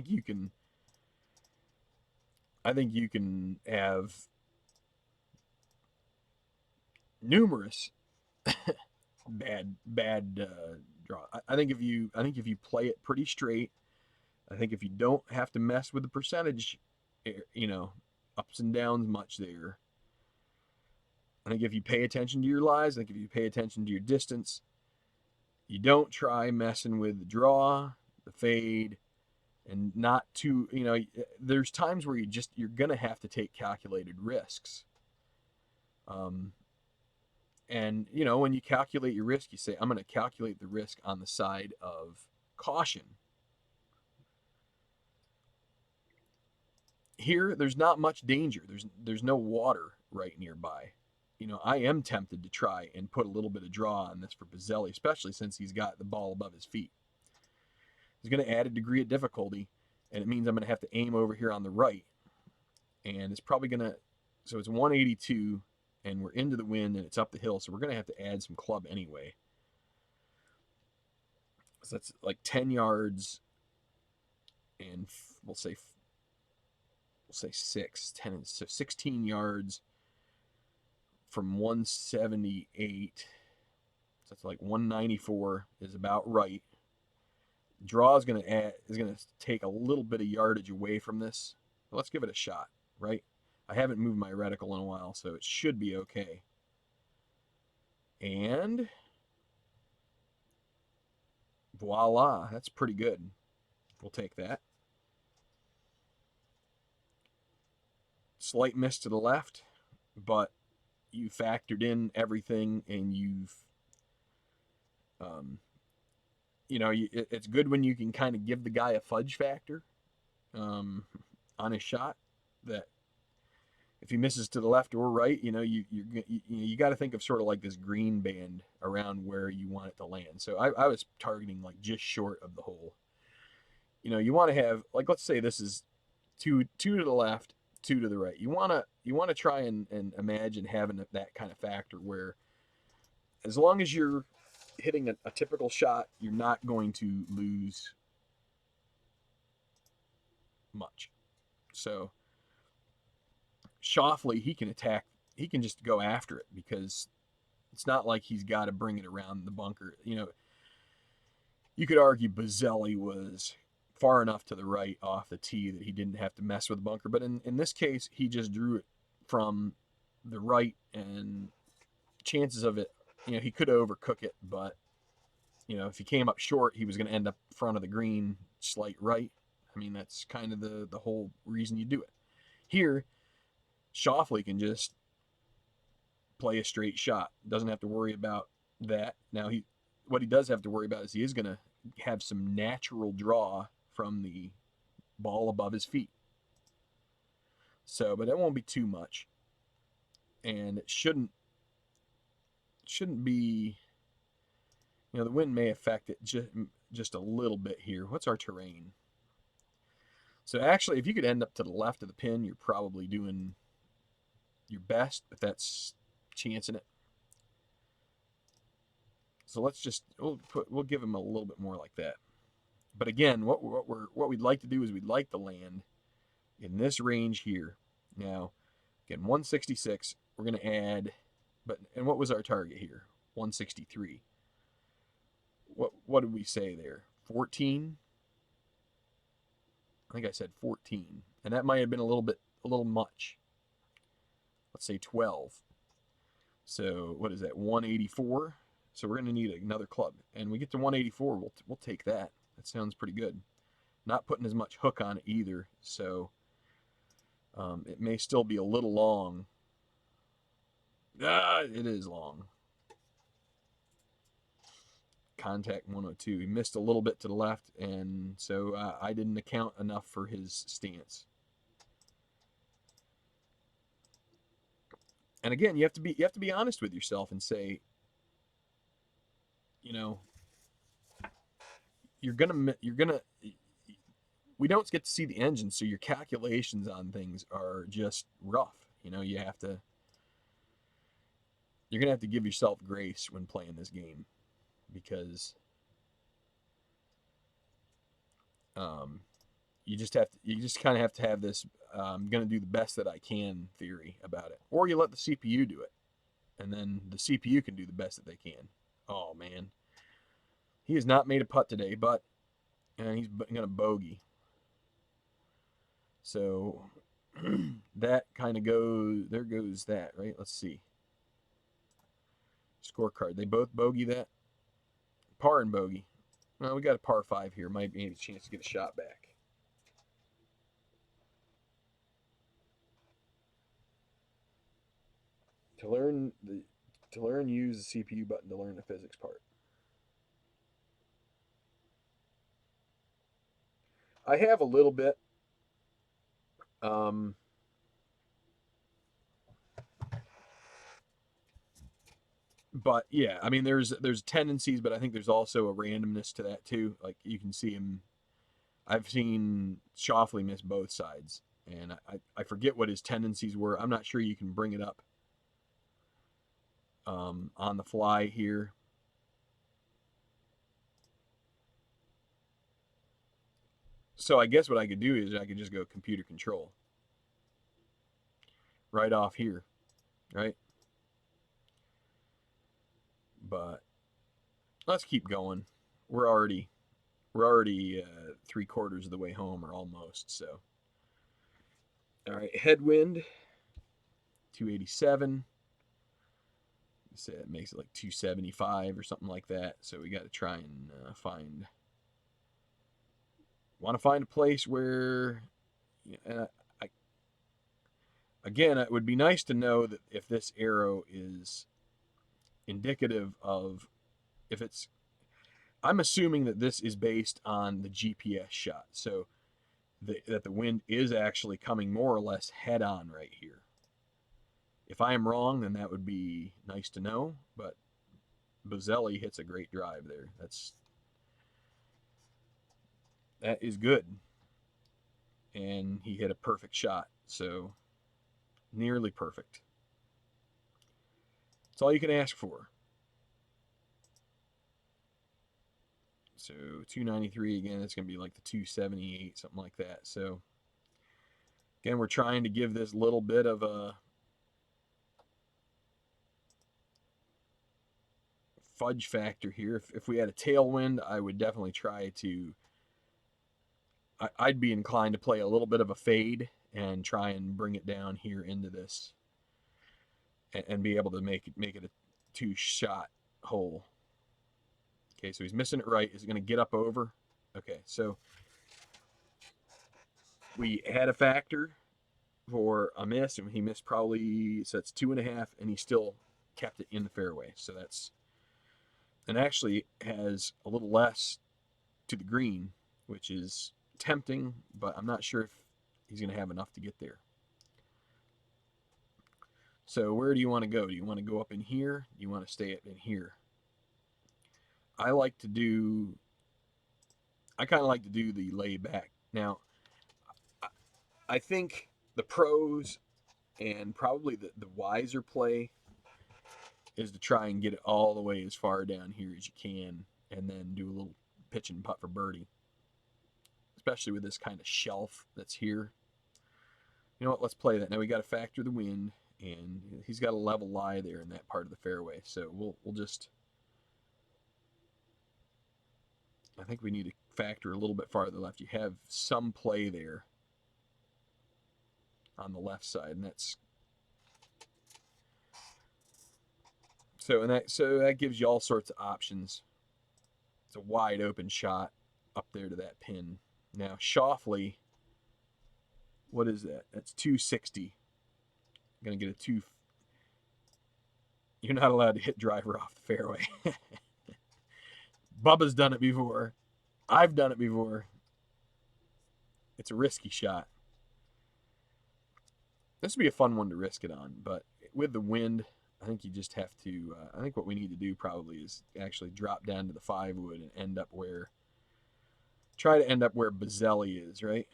you can. I think you can have numerous bad draw. I think if you play it pretty straight, I think if you don't have to mess with the percentage, ups and downs much there. I think if you pay attention to your lies, I think if you pay attention to your distance, you don't try messing with the draw, the fade, and not too, there's times where you're going to have to take calculated risks. And, when you calculate your risk, you say, I'm going to calculate the risk on the side of caution. Here, there's not much danger. There's no water right nearby. You know, I am tempted to try and put a little bit of draw on this for Boselli, especially since he's got the ball above his feet. He's going to add a degree of difficulty, and it means I'm going to have to aim over here on the right. And it's probably going to, so it's 182, and we're into the wind, and it's up the hill, so we're going to have to add some club anyway. So that's like 10 yards, and we'll say 10, so 16 yards from 178. So that's like 194 is about right. Draw is going to take a little bit of yardage away from this. But let's give it a shot, right? I haven't moved my reticle in a while, so it should be okay. And voila, that's pretty good. We'll take that. Slight miss to the left, but you factored in everything, and you've it's good when you can kind of give the guy a fudge factor on his shot, that if he misses to the left or right, you got to think of sort of like this green band around where you want it to land. So I was targeting like just short of the hole. You want to have, like, let's say this is two to the left, two to the right. You want to try and imagine having that kind of factor where, as long as you're hitting a typical shot, you're not going to lose much. So Schauffele, he can just go after it, because it's not like he's got to bring it around the bunker. You could argue Boselli was far enough to the right off the tee that he didn't have to mess with the bunker. But in this case, he just drew it from the right, and chances of it, he could overcook it, but if he came up short, he was going to end up front of the green, slight right. I mean, that's kind of the whole reason you do it. Here, Schauffele can just play a straight shot. Doesn't have to worry about that. Now, what he does have to worry about is he is going to have some natural draw from the ball above his feet. So, but that won't be too much. And it shouldn't be, the wind may affect it just a little bit here. What's our terrain? So actually, if you could end up to the left of the pin, you're probably doing your best, but that's chancing it. So we'll give him a little bit more like that. But again, what we'd like to do is we'd like to land in this range here. Now, again, 166. We're going to add, and what was our target here? 163. What did we say there? 14. I think I said 14, and that might have been a little much. Let's say 12. So what is that? 184. So we're going to need another club, and we get to 184. We'll take that. That sounds pretty good. Not putting as much hook on it either, so it may still be a little long. It is long. Contact 102. He missed a little bit to the left, and so I didn't account enough for his stance. And again, you have to be honest with yourself and say, you're gonna we don't get to see the engine, so your calculations on things are just rough. You're gonna have to give yourself grace when playing this game, because you just kind of have to have this I'm going to do the best that I can theory about it. Or you let the CPU do it, and then the CPU can do the best that they can. Oh, man. He has not made a putt today, but he's going to bogey. So that kind of there goes that, right? Let's see. Scorecard. They both bogey that. Par and bogey. Well, we got a par 5 here. Might be a chance to get a shot back. To learn, use the CPU button to learn the physics part. I have a little bit. Um, but yeah, I mean, there's tendencies, but I think there's also a randomness to that too. Like you can see him. I've seen Shoffley miss both sides, and I forget what his tendencies were. I'm not sure you can bring it up on the fly here. So I guess what I could do is I could just go computer control right off here, right? But let's keep going. We're already we're already 3/4 of the way home, or almost. So, all right, headwind 287. Say it makes it like 275 or something like that. So we got to try and want to find a place where, I, again, it would be nice to know that if this arrow is indicative of, if it's, I'm assuming that this is based on the GPS shot. So that the wind is actually coming more or less head on right here. If I am wrong, then that would be nice to know. But Bozelli hits a great drive there. That is good, and he hit a perfect shot. So nearly perfect. That's all you can ask for. So 293 again. It's going to be like the 278, something like that. So again, we're trying to give this little bit of a fudge factor here. If we had a tailwind, I would definitely try to. I'd be inclined to play a little bit of a fade and try and bring it down here into this, and be able to make it a 2-shot hole. Okay, so he's missing it right. Is it going to get up over? Okay, so we had a factor for a miss, and he missed probably, so that's 2.5, and he still kept it in the fairway. So that's, and actually has a little less to the green, which is tempting, but I'm not sure if he's going to have enough to get there. So where do you want to go? Do you want to go up in here? Do you want to stay up in here? I like to do, I kind of like to do the lay back. Now, I think the pros and probably the wiser play is to try and get it all the way as far down here as you can, and then do a little pitch and putt for birdie, especially with this kind of shelf that's here. You know what? Let's play that. Now we got to factor the wind, and he's got a level lie there in that part of the fairway. So we'll just. I think we need to factor a little bit farther left. You have some play there on the left side, and that's so that gives you all sorts of options. It's a wide open shot up there to that pin. Now Shoffley, what is that? That's 260. I'm gonna get a two. You're not allowed to hit driver off the fairway. Bubba's done it before. I've done it before. It's a risky shot. This would be a fun one to risk it on, but with the wind, I think you just have to. I think what we need to do probably is actually drop down to the 5-wood and try to end up where Bozelli is, right?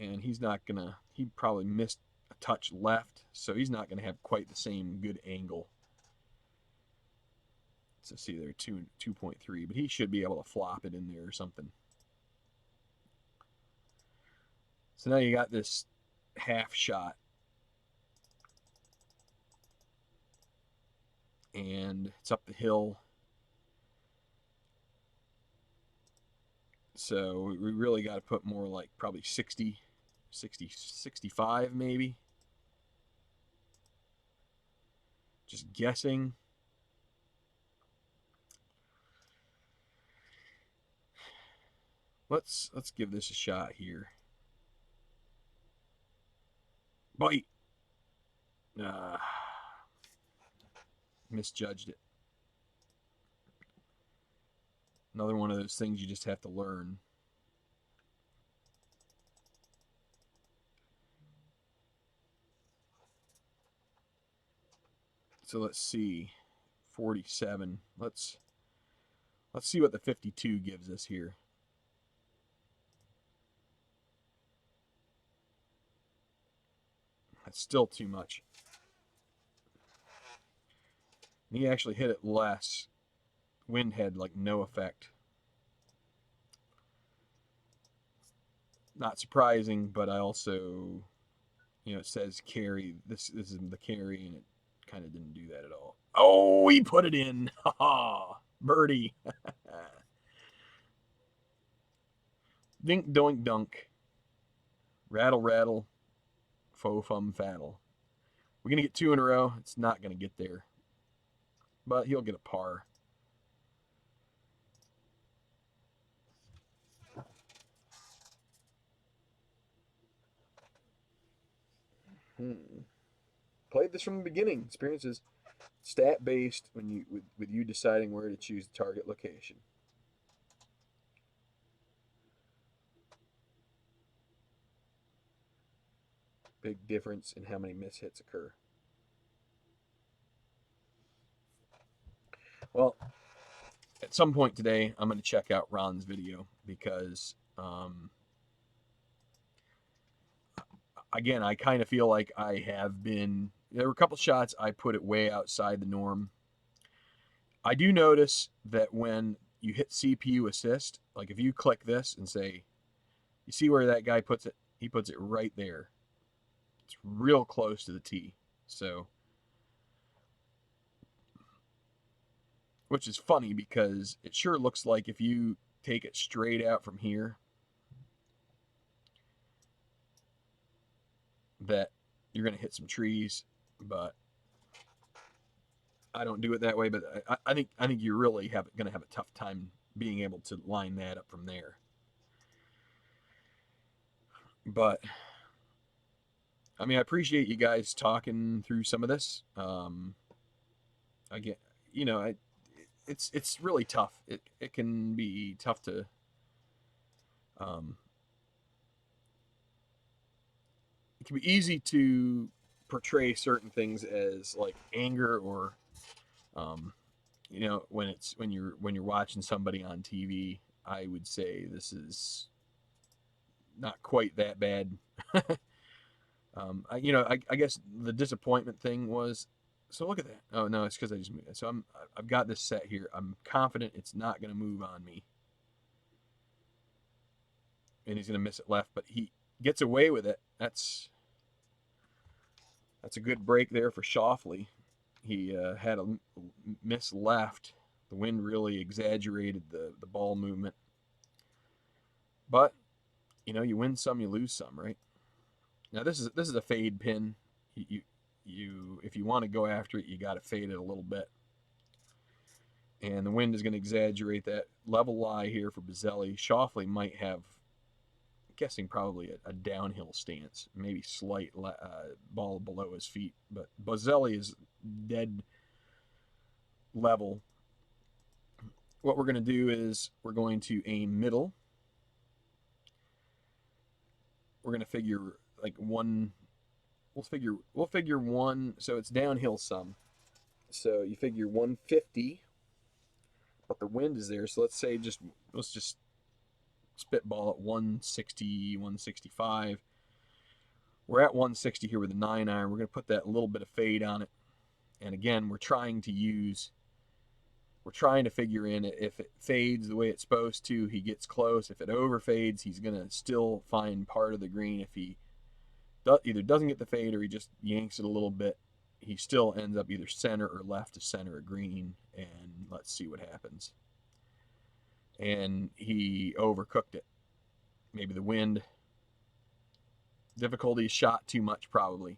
And he's not gonna. He probably missed a touch left, so he's not gonna have quite the same good angle. So see there, 2.3, but he should be able to flop it in there or something. So now you got this half shot, and it's up the hill. So we really got to put more like probably 60, 65 maybe. Just guessing. Let's give this a shot here. Bite. Misjudged it. Another one of those things you just have to learn. So let's see, 47. Let's see what the 52 gives us here. That's still too much. He actually hit it less. Wind had like no effect. Not surprising, but I also, you know, it says carry. This is the carry, and it kind of didn't do that at all. Oh, he put it in. Ha ha. Birdie. Dink doink dunk. Rattle rattle. Faux fum faddle. We're going to get 2 in a row. It's not going to get there. But he'll get a par. Played this from the beginning. Experiences stat based when you with you deciding where to choose the target location. Big difference in how many mishits occur. Well, at some point today, I'm going to check out Ron's video because, again, I kind of feel like I have been. There were a couple shots I put it way outside the norm. I do notice that when you hit CPU assist, like if you click this and say, you see where that guy puts it? He puts it right there. It's real close to the tee. So, which is funny because it sure looks like if you take it straight out from here, that you're going to hit some trees, but I don't do it that way. But I think you're really going to have a tough time being able to line that up from there. But I mean, I appreciate you guys talking through some of this. I get, you know, it's really tough. It can be tough to it can be easy to portray certain things as like anger or you know, when you're watching somebody on TV. I would say this is not quite that bad. You know, I guess the disappointment thing was, so look at that. Oh no, it's because I just moved it. So I've got this set here. I'm confident it's not going to move on me, and he's going to miss it left, but he gets away with it. That's a good break there for Schauffele. He had a miss left. The wind really exaggerated the ball movement, but you know, you win some, you lose some, right? Now this is a fade pin. You if you want to go after it, you got to fade it a little bit, and the wind is going to exaggerate that. Level lie here for Boselli. Schauffele might have, I'm guessing, probably a downhill stance, maybe slight ball below his feet, but Boselli is dead level. What we're going to do is we're going to aim middle. We're going to figure like one. We'll figure one. So it's downhill some. So you figure 150, but the wind is there. So let's just spitball at 160, 165. We're at 160 here with a 9-iron. We're going to put that little bit of fade on it. And again, we're trying to figure in if it fades the way it's supposed to, he gets close. If it overfades, he's going to still find part of the green. If he either doesn't get the fade or he just yanks it a little bit, he still ends up either center or left to center a green. And let's see what happens. And he overcooked it. Maybe the wind. Difficulty shot too much, probably.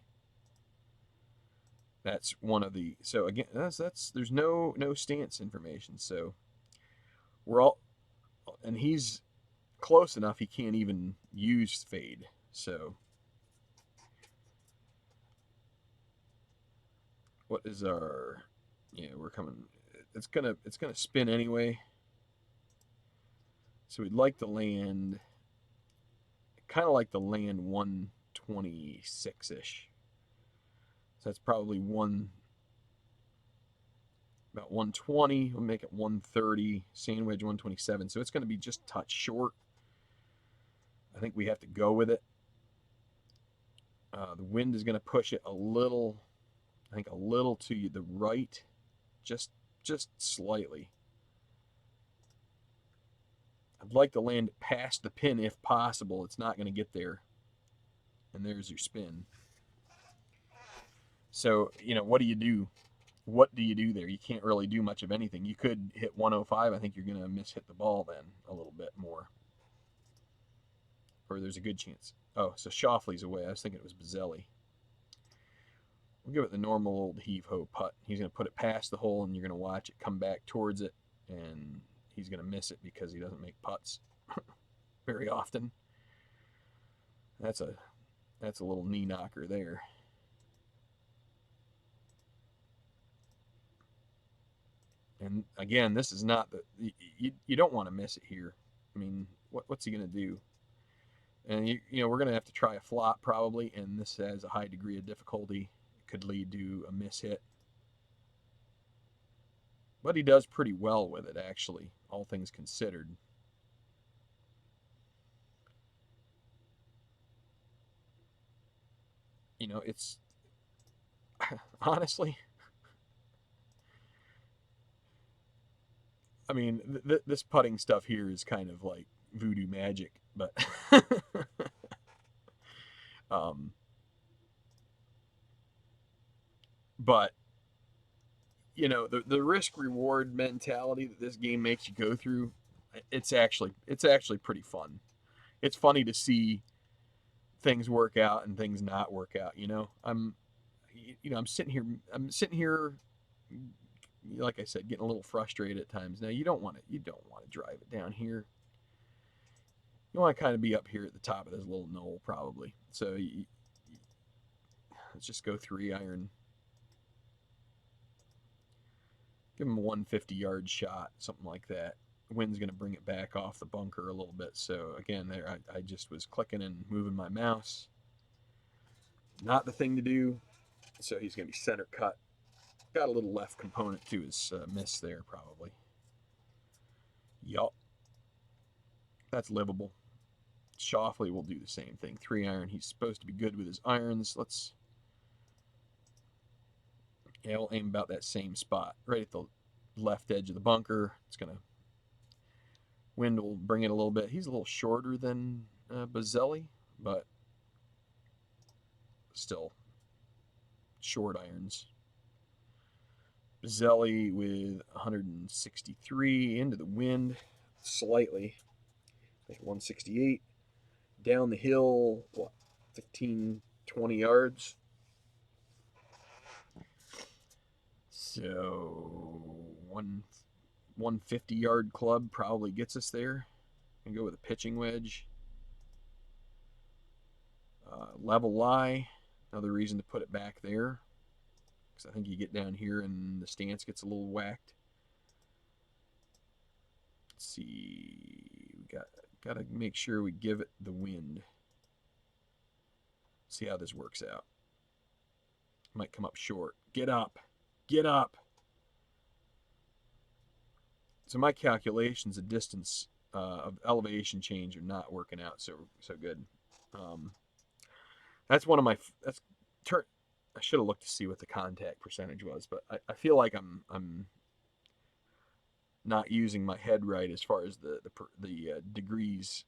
That's one of the. So again, that's there's no stance information. So we're all, and he's close enough he can't even use fade. So what is our? Yeah, we're coming. It's gonna spin anyway. So we'd like to land. Kind of like to land 126-ish. So that's probably about 120. We'll make it 130. Sand wedge 127. So it's going to be just a touch short. I think we have to go with it. The wind is going to push it a little, I think a little to the right, just slightly. I'd like to land it past the pin if possible. It's not going to get there. And there's your spin. So, you know, what do you do? What do you do there? You can't really do much of anything. You could hit 105. I think you're going to miss-hit the ball then a little bit more. Or there's a good chance. Oh, so Schauffele's away. I was thinking it was Boselli. We'll give it the normal old heave-ho putt. He's going to put it past the hole, and you're going to watch it come back towards it, and he's going to miss it because he doesn't make putts very often. That's a little knee knocker there. And again, this is not the you don't want to miss it here. I mean, what's he going to do? And you know we're going to have to try a flop probably, and this has a high degree of difficulty. It could lead to a miss hit. But he does pretty well with it, actually, all things considered. You know, it's honestly, I mean, this putting stuff here is kind of like voodoo magic, but um, but you know, the risk reward mentality that this game makes you go through, it's actually pretty fun. It's funny to see things work out and things not work out. You know, I'm sitting here, like I said, getting a little frustrated at times. Now you don't want to drive it down here. You want to kind of be up here at the top of this little knoll probably. So let's just go 3-iron. Give him a 150-yard shot, something like that. The wind's going to bring it back off the bunker a little bit. So again, there I just was clicking and moving my mouse. Not the thing to do. So he's going to be center cut. Got a little left component to his miss there, probably. Yup. That's livable. Schauffele will do the same thing. 3-iron. He's supposed to be good with his irons. We'll aim about that same spot, right at the left edge of the bunker. It's going to, wind will bring it a little bit. He's a little shorter than Boselli, but still short irons. Boselli with 163 into the wind, slightly, 168. Down the hill, 15, 20 yards. So 150-yard club probably gets us there. And go with a pitching wedge. Level lie, another reason to put it back there. Because I think you get down here and the stance gets a little whacked. Let's see, we got to make sure we give it the wind. See how this works out. Might come up short. Get up. Get up. So my calculations of distance of elevation change are not working out so good. That's one of my I should have looked to see what the contact percentage was, but I feel like I'm not using my head right as far as the degrees.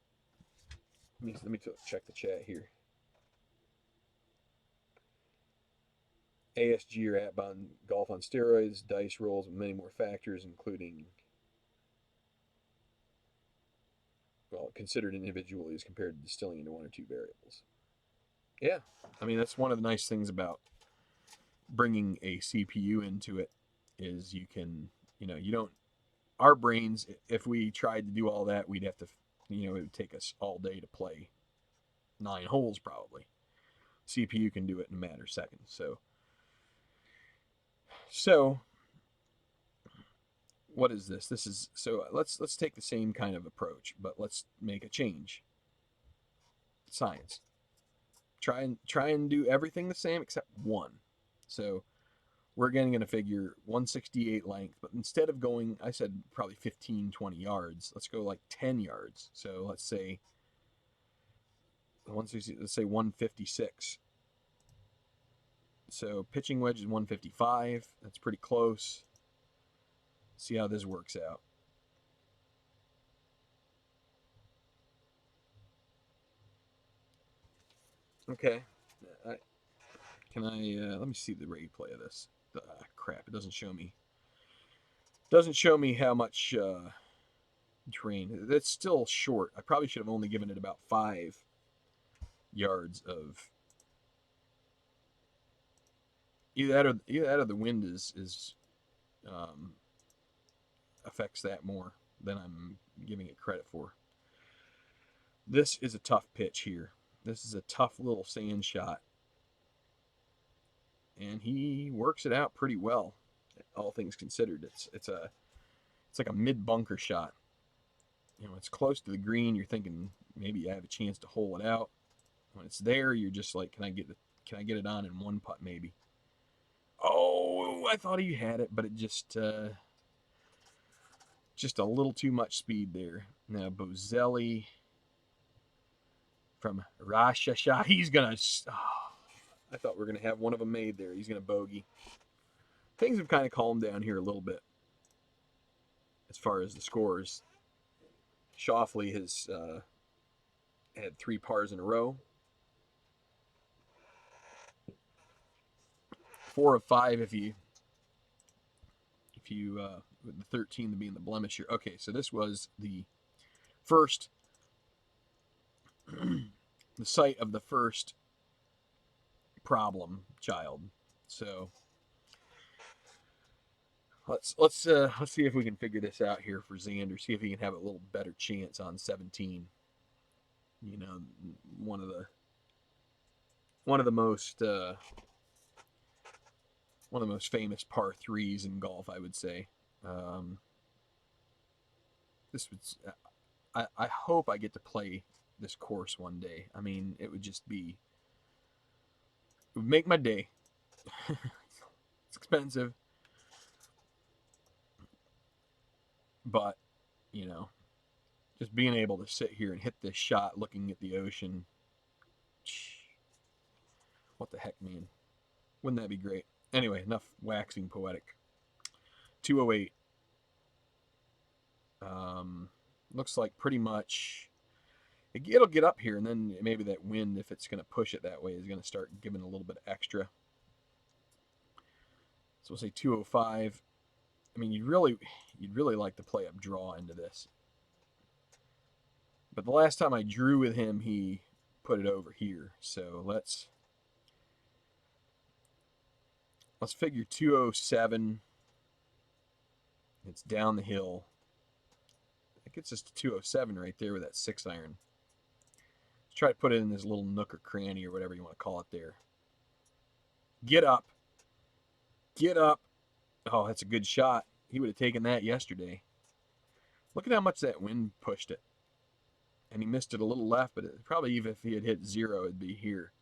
Let me check the chat here. ASG or Atbon golf on steroids, dice rolls, and many more factors, including, well, considered individually as compared to distilling into one or two variables. Yeah, I mean, that's one of the nice things about bringing a CPU into it is you can, you don't, our brains, if we tried to do all that, we'd have to, it would take us all day to play 9 holes probably. CPU can do it in a matter of seconds. So what is this? So let's take the same kind of approach, but let's make a change. Science. Try and do everything the same except one. So we're again going to figure 168 length, but instead of going, I said probably 15, 20 yards, let's go like 10 yards. So let's say 160, let's say 156. So pitching wedge is 155. That's pretty close. See how this works out. Okay. Can I, let me see the replay of this. Crap, it doesn't show me. Doesn't show me how much terrain. That's still short. I probably should have only given it about 5 yards of. Either that or the wind is affects that more than I'm giving it credit for. This is a tough pitch here. This is a tough little sand shot. And he works it out pretty well, all things considered. It's like a mid-bunker shot. You know, it's close to the green. You're thinking maybe I have a chance to hole it out. When it's there, you're just like, can I get it on in one putt maybe? Oh, I thought he had it, but it just a little too much speed there. Now Bozelli from Rashasha, he's gonna. Oh, I thought we were gonna have one of them made there. He's gonna bogey. Things have kind of calmed down here a little bit as far as the scores. Schauffele has had 3 pars in a row. 4 of 5 if you with the 13 being the blemish here. Okay, so this was the first the site of the first problem child. So let's see if we can figure this out here for Xander. See if he can have a little better chance on 17. You know, one of the most famous par 3s in golf, I would say. This was. I hope I get to play this course one day. I mean, it would make my day. It's expensive, but you know, just being able to sit here and hit this shot looking at the ocean. What the heck, man? Wouldn't that be great? Anyway, enough waxing poetic. 208. Looks like pretty much it'll get up here, and then maybe that wind, if it's going to push it that way, is going to start giving a little bit extra. So we'll say 205. I mean, you'd really like to play up draw into this. But the last time I drew with him, he put it over here. So let's figure 207. It's down the hill. That gets us to 207 right there with that 6-iron. Let's try to put it in this little nook or cranny or whatever you want to call it there. Get up. Get up. Oh, that's a good shot. He would have taken that yesterday. Look at how much that wind pushed it. And he missed it a little left, but probably even if he had hit 0, it'd be here.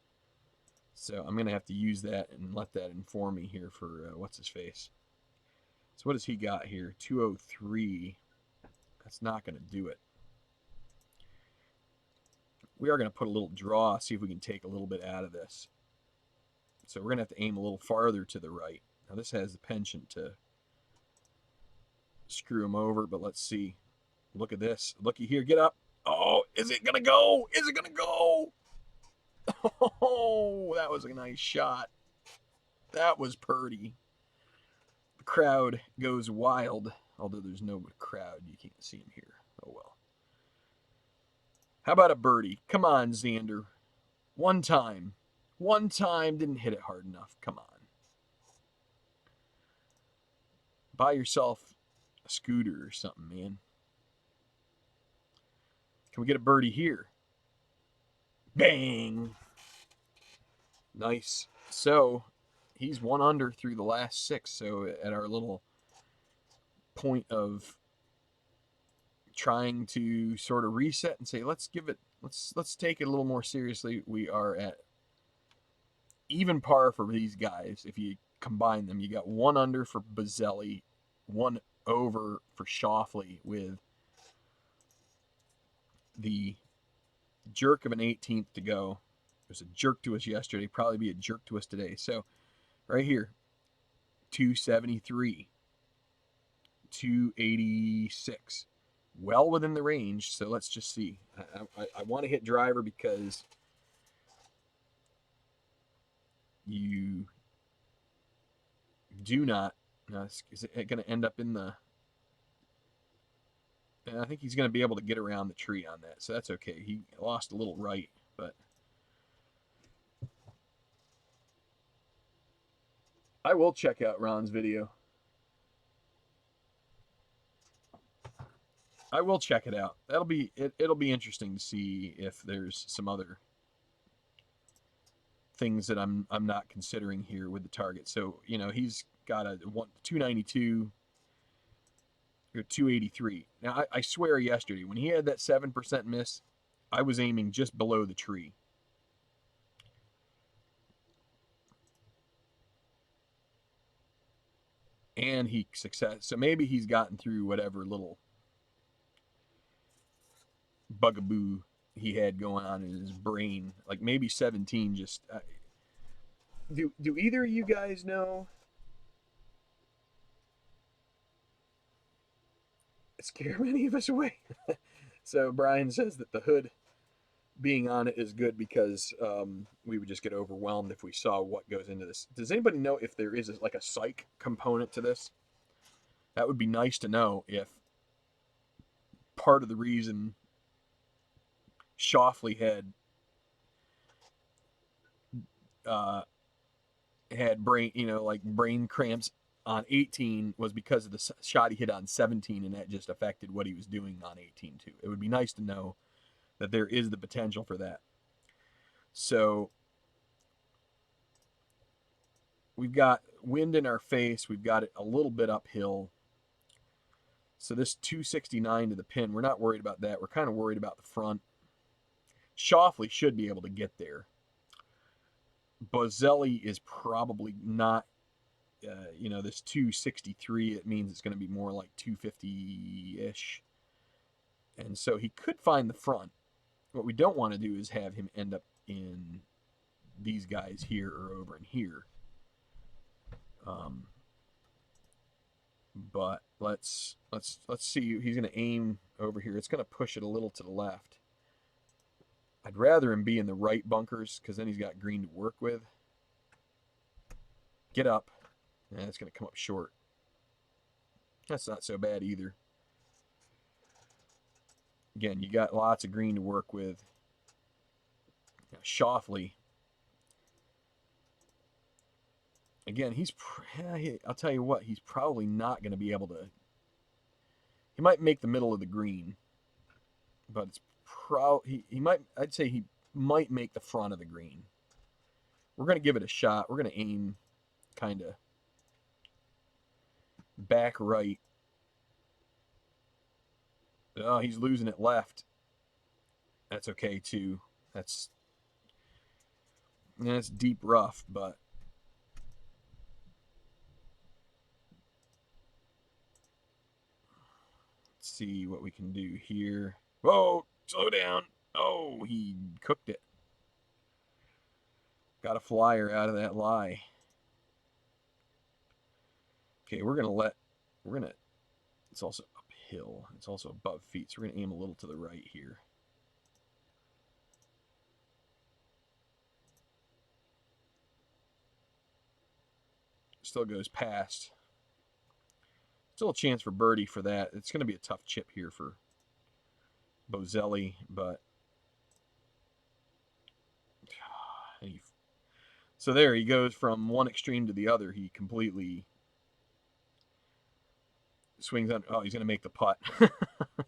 So I'm going to have to use that and let that inform me here for what's his face. So what has he got here? 203. That's not going to do it. We are going to put a little draw, see if we can take a little bit out of this. So we're going to have to aim a little farther to the right. Now this has the penchant to screw him over, but let's see. Look at this. Looky here. Get up. Oh, is it going to go? Is it going to go? Oh, that was a nice shot. That was purty. The crowd goes wild. Although there's no crowd, you can't see him here. Oh well. How about a birdie? Come on, Xander. One time. One time. Didn't hit it hard enough. Come on. Buy yourself a scooter or something, man. Can we get a birdie here? Bang! Nice. So, he's 1 under through the last 6. So, at our little point of trying to sort of reset and say, let's take it a little more seriously. We are at even par for these guys. If you combine them. You got 1 under for Boselli, 1 over for Schauffele, with the jerk of an 18th to go. It was a jerk to us yesterday, probably be a jerk to us today. So right here, 273, 286, well within the range. So let's just see. I want to hit driver because you do not. Is it going to end up in the? And I think he's going to be able to get around the tree on that, so that's okay. He lost a little right, but I will check out Ron's video. I will check it out. That'll be it'll be interesting to see if there's some other things that I'm not considering here with the target. So, you know, he's got a 292 or 283. Now, I swear yesterday, when he had that 7% miss, I was aiming just below the tree. And he success. So maybe he's gotten through whatever little bugaboo he had going on in his brain. Like maybe 17 just... do either of you guys know... scare many of us away? So Brian says that the hood being on it is good because we would just get overwhelmed if we saw what goes into this. Does anybody know if there is like a psych component to this? That would be nice to know if part of the reason Schauffele had brain, like brain cramps on 18 was because of the shot he hit on 17, and that just affected what he was doing on 18 too. It would be nice to know that there is the potential for that. So we've got wind in our face. We've got it a little bit uphill. So this 269 to the pin, we're not worried about that. We're kind of worried about the front. Schauffele should be able to get there. Boselli is probably not, this 263, it means it's going to be more like 250-ish. And so he could find the front. What we don't want to do is have him end up in these guys here or over in here. But let's see. He's going to aim over here. It's going to push it a little to the left. I'd rather him be in the right bunkers because then he's got green to work with. Get up. And it's going to come up short. That's not so bad either. Again, you got lots of green to work with. Schauffele. Again, I'll tell you what, he's probably not going to be able to. He might make the middle of the green, but it's he might. I'd say he might make the front of the green. We're going to give it a shot. We're going to aim kind of back right. Oh, he's losing it left. That's okay too. That's deep rough, but let's see what we can do here. Whoa, slow down. Oh, he cooked it. Got a flyer out of that lie. Okay, it's also uphill. It's also above feet, so we're going to aim a little to the right here. Still goes past. Still a chance for birdie for that. It's going to be a tough chip here for Boselli, but so there he goes from one extreme to the other. He completely swings on. Oh, he's going to make the putt.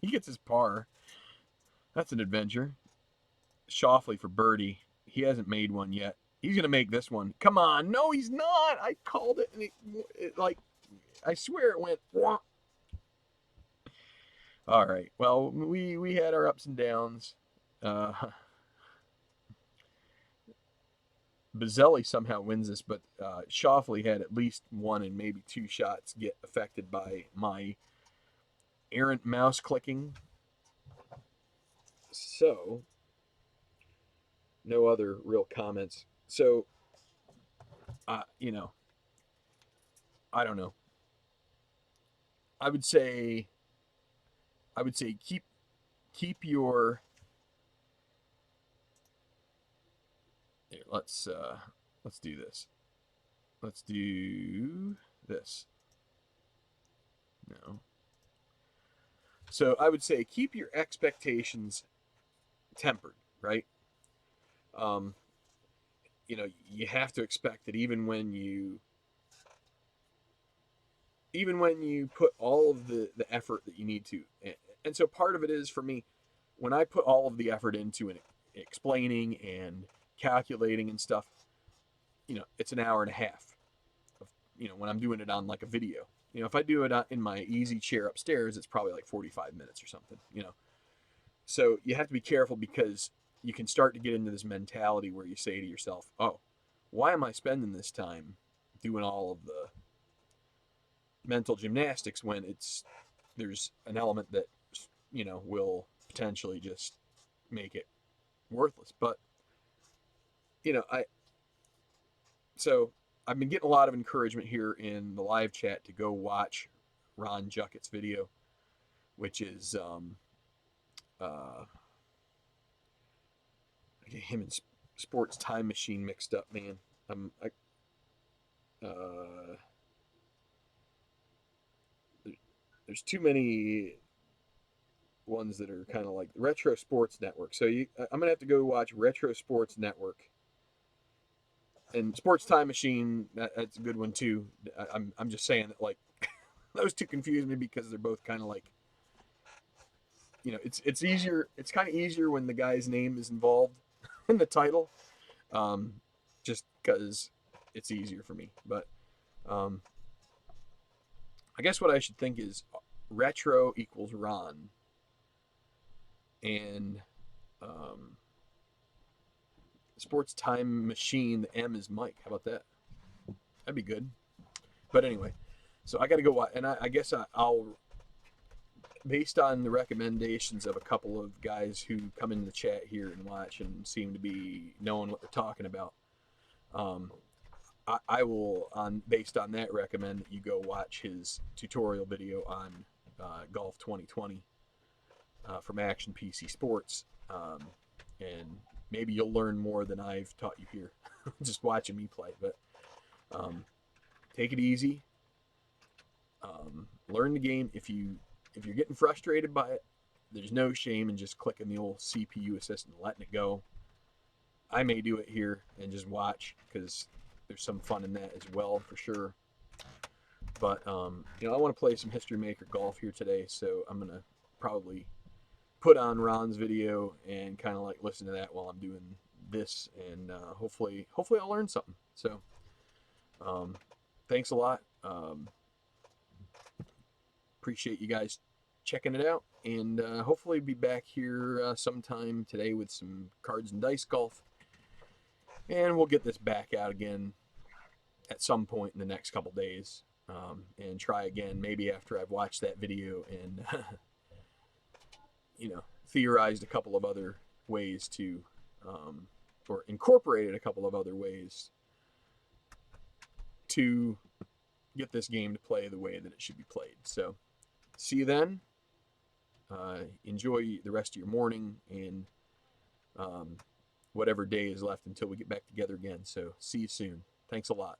He gets his par. That's an adventure. Schauffele for birdie. He hasn't made one yet. He's going to make this one. Come on. No, he's not. I called it, and I swear it went. All right. Well, we had our ups and downs. Bazzelli somehow wins this, but Shoffley had at least one and maybe two shots get affected by my errant mouse clicking. So, no other real comments. So, you know, I don't know. I would say keep your here, let's do this. Let's do this. No. So I would say keep your expectations tempered, right? Um, you know, you have to expect that even when you put all of the effort that you need to, and so part of it is for me when I put all of the effort into it, explaining and calculating and stuff, you know, it's an hour and a half of, you know, when I'm doing it on like a video. You know, if I do it in my easy chair upstairs, it's probably like 45 minutes or something, you know. So you have to be careful because you can start to get into this mentality where you say to yourself, oh, why am I spending this time doing all of the mental gymnastics when there's an element that, you know, will potentially just make it worthless. But, you know, so I've been getting a lot of encouragement here in the live chat to go watch Ron Juckett's video, which is uh, I get him and Sports Time Machine mixed up, man. Uh, there's too many ones that are kind of like Retro Sports Network. So I'm gonna have to go watch Retro Sports Network and Sports Time Machine. That's a good one too. I'm just saying that like those two confuse me because they're both kind of like, you know, it's easier. It's kind of easier when the guy's name is involved in the title, um, just because it's easier for me. But um, I guess what I should think is retro equals Ron, and um, Sports Time Machine. The M is Mike. How about that? That'd be good. But anyway, so I got to go watch, and I guess I'll, based on the recommendations of a couple of guys who come into the chat here and watch and seem to be knowing what they're talking about. I will, based on that, recommend that you go watch his tutorial video on Golf 2020 from Action PC Sports, and maybe you'll learn more than I've taught you here, just watching me play. But take it easy. Learn the game. If you're getting frustrated by it, there's no shame in just clicking the old CPU assistant and letting it go. I may do it here and just watch because there's some fun in that as well, for sure. But you know, I want to play some History Maker golf here today, so I'm gonna probably put on Ron's video and kind of like listen to that while I'm doing this, and hopefully I'll learn something. So thanks a lot. Appreciate you guys checking it out, and hopefully be back here sometime today with some cards and dice golf, and we'll get this back out again at some point in the next couple days, and try again maybe after I've watched that video and you know, theorized a couple of other ways to or incorporated a couple of other ways to get this game to play the way that it should be played. So see you then. Enjoy the rest of your morning and whatever day is left until we get back together again. So see you soon. Thanks a lot.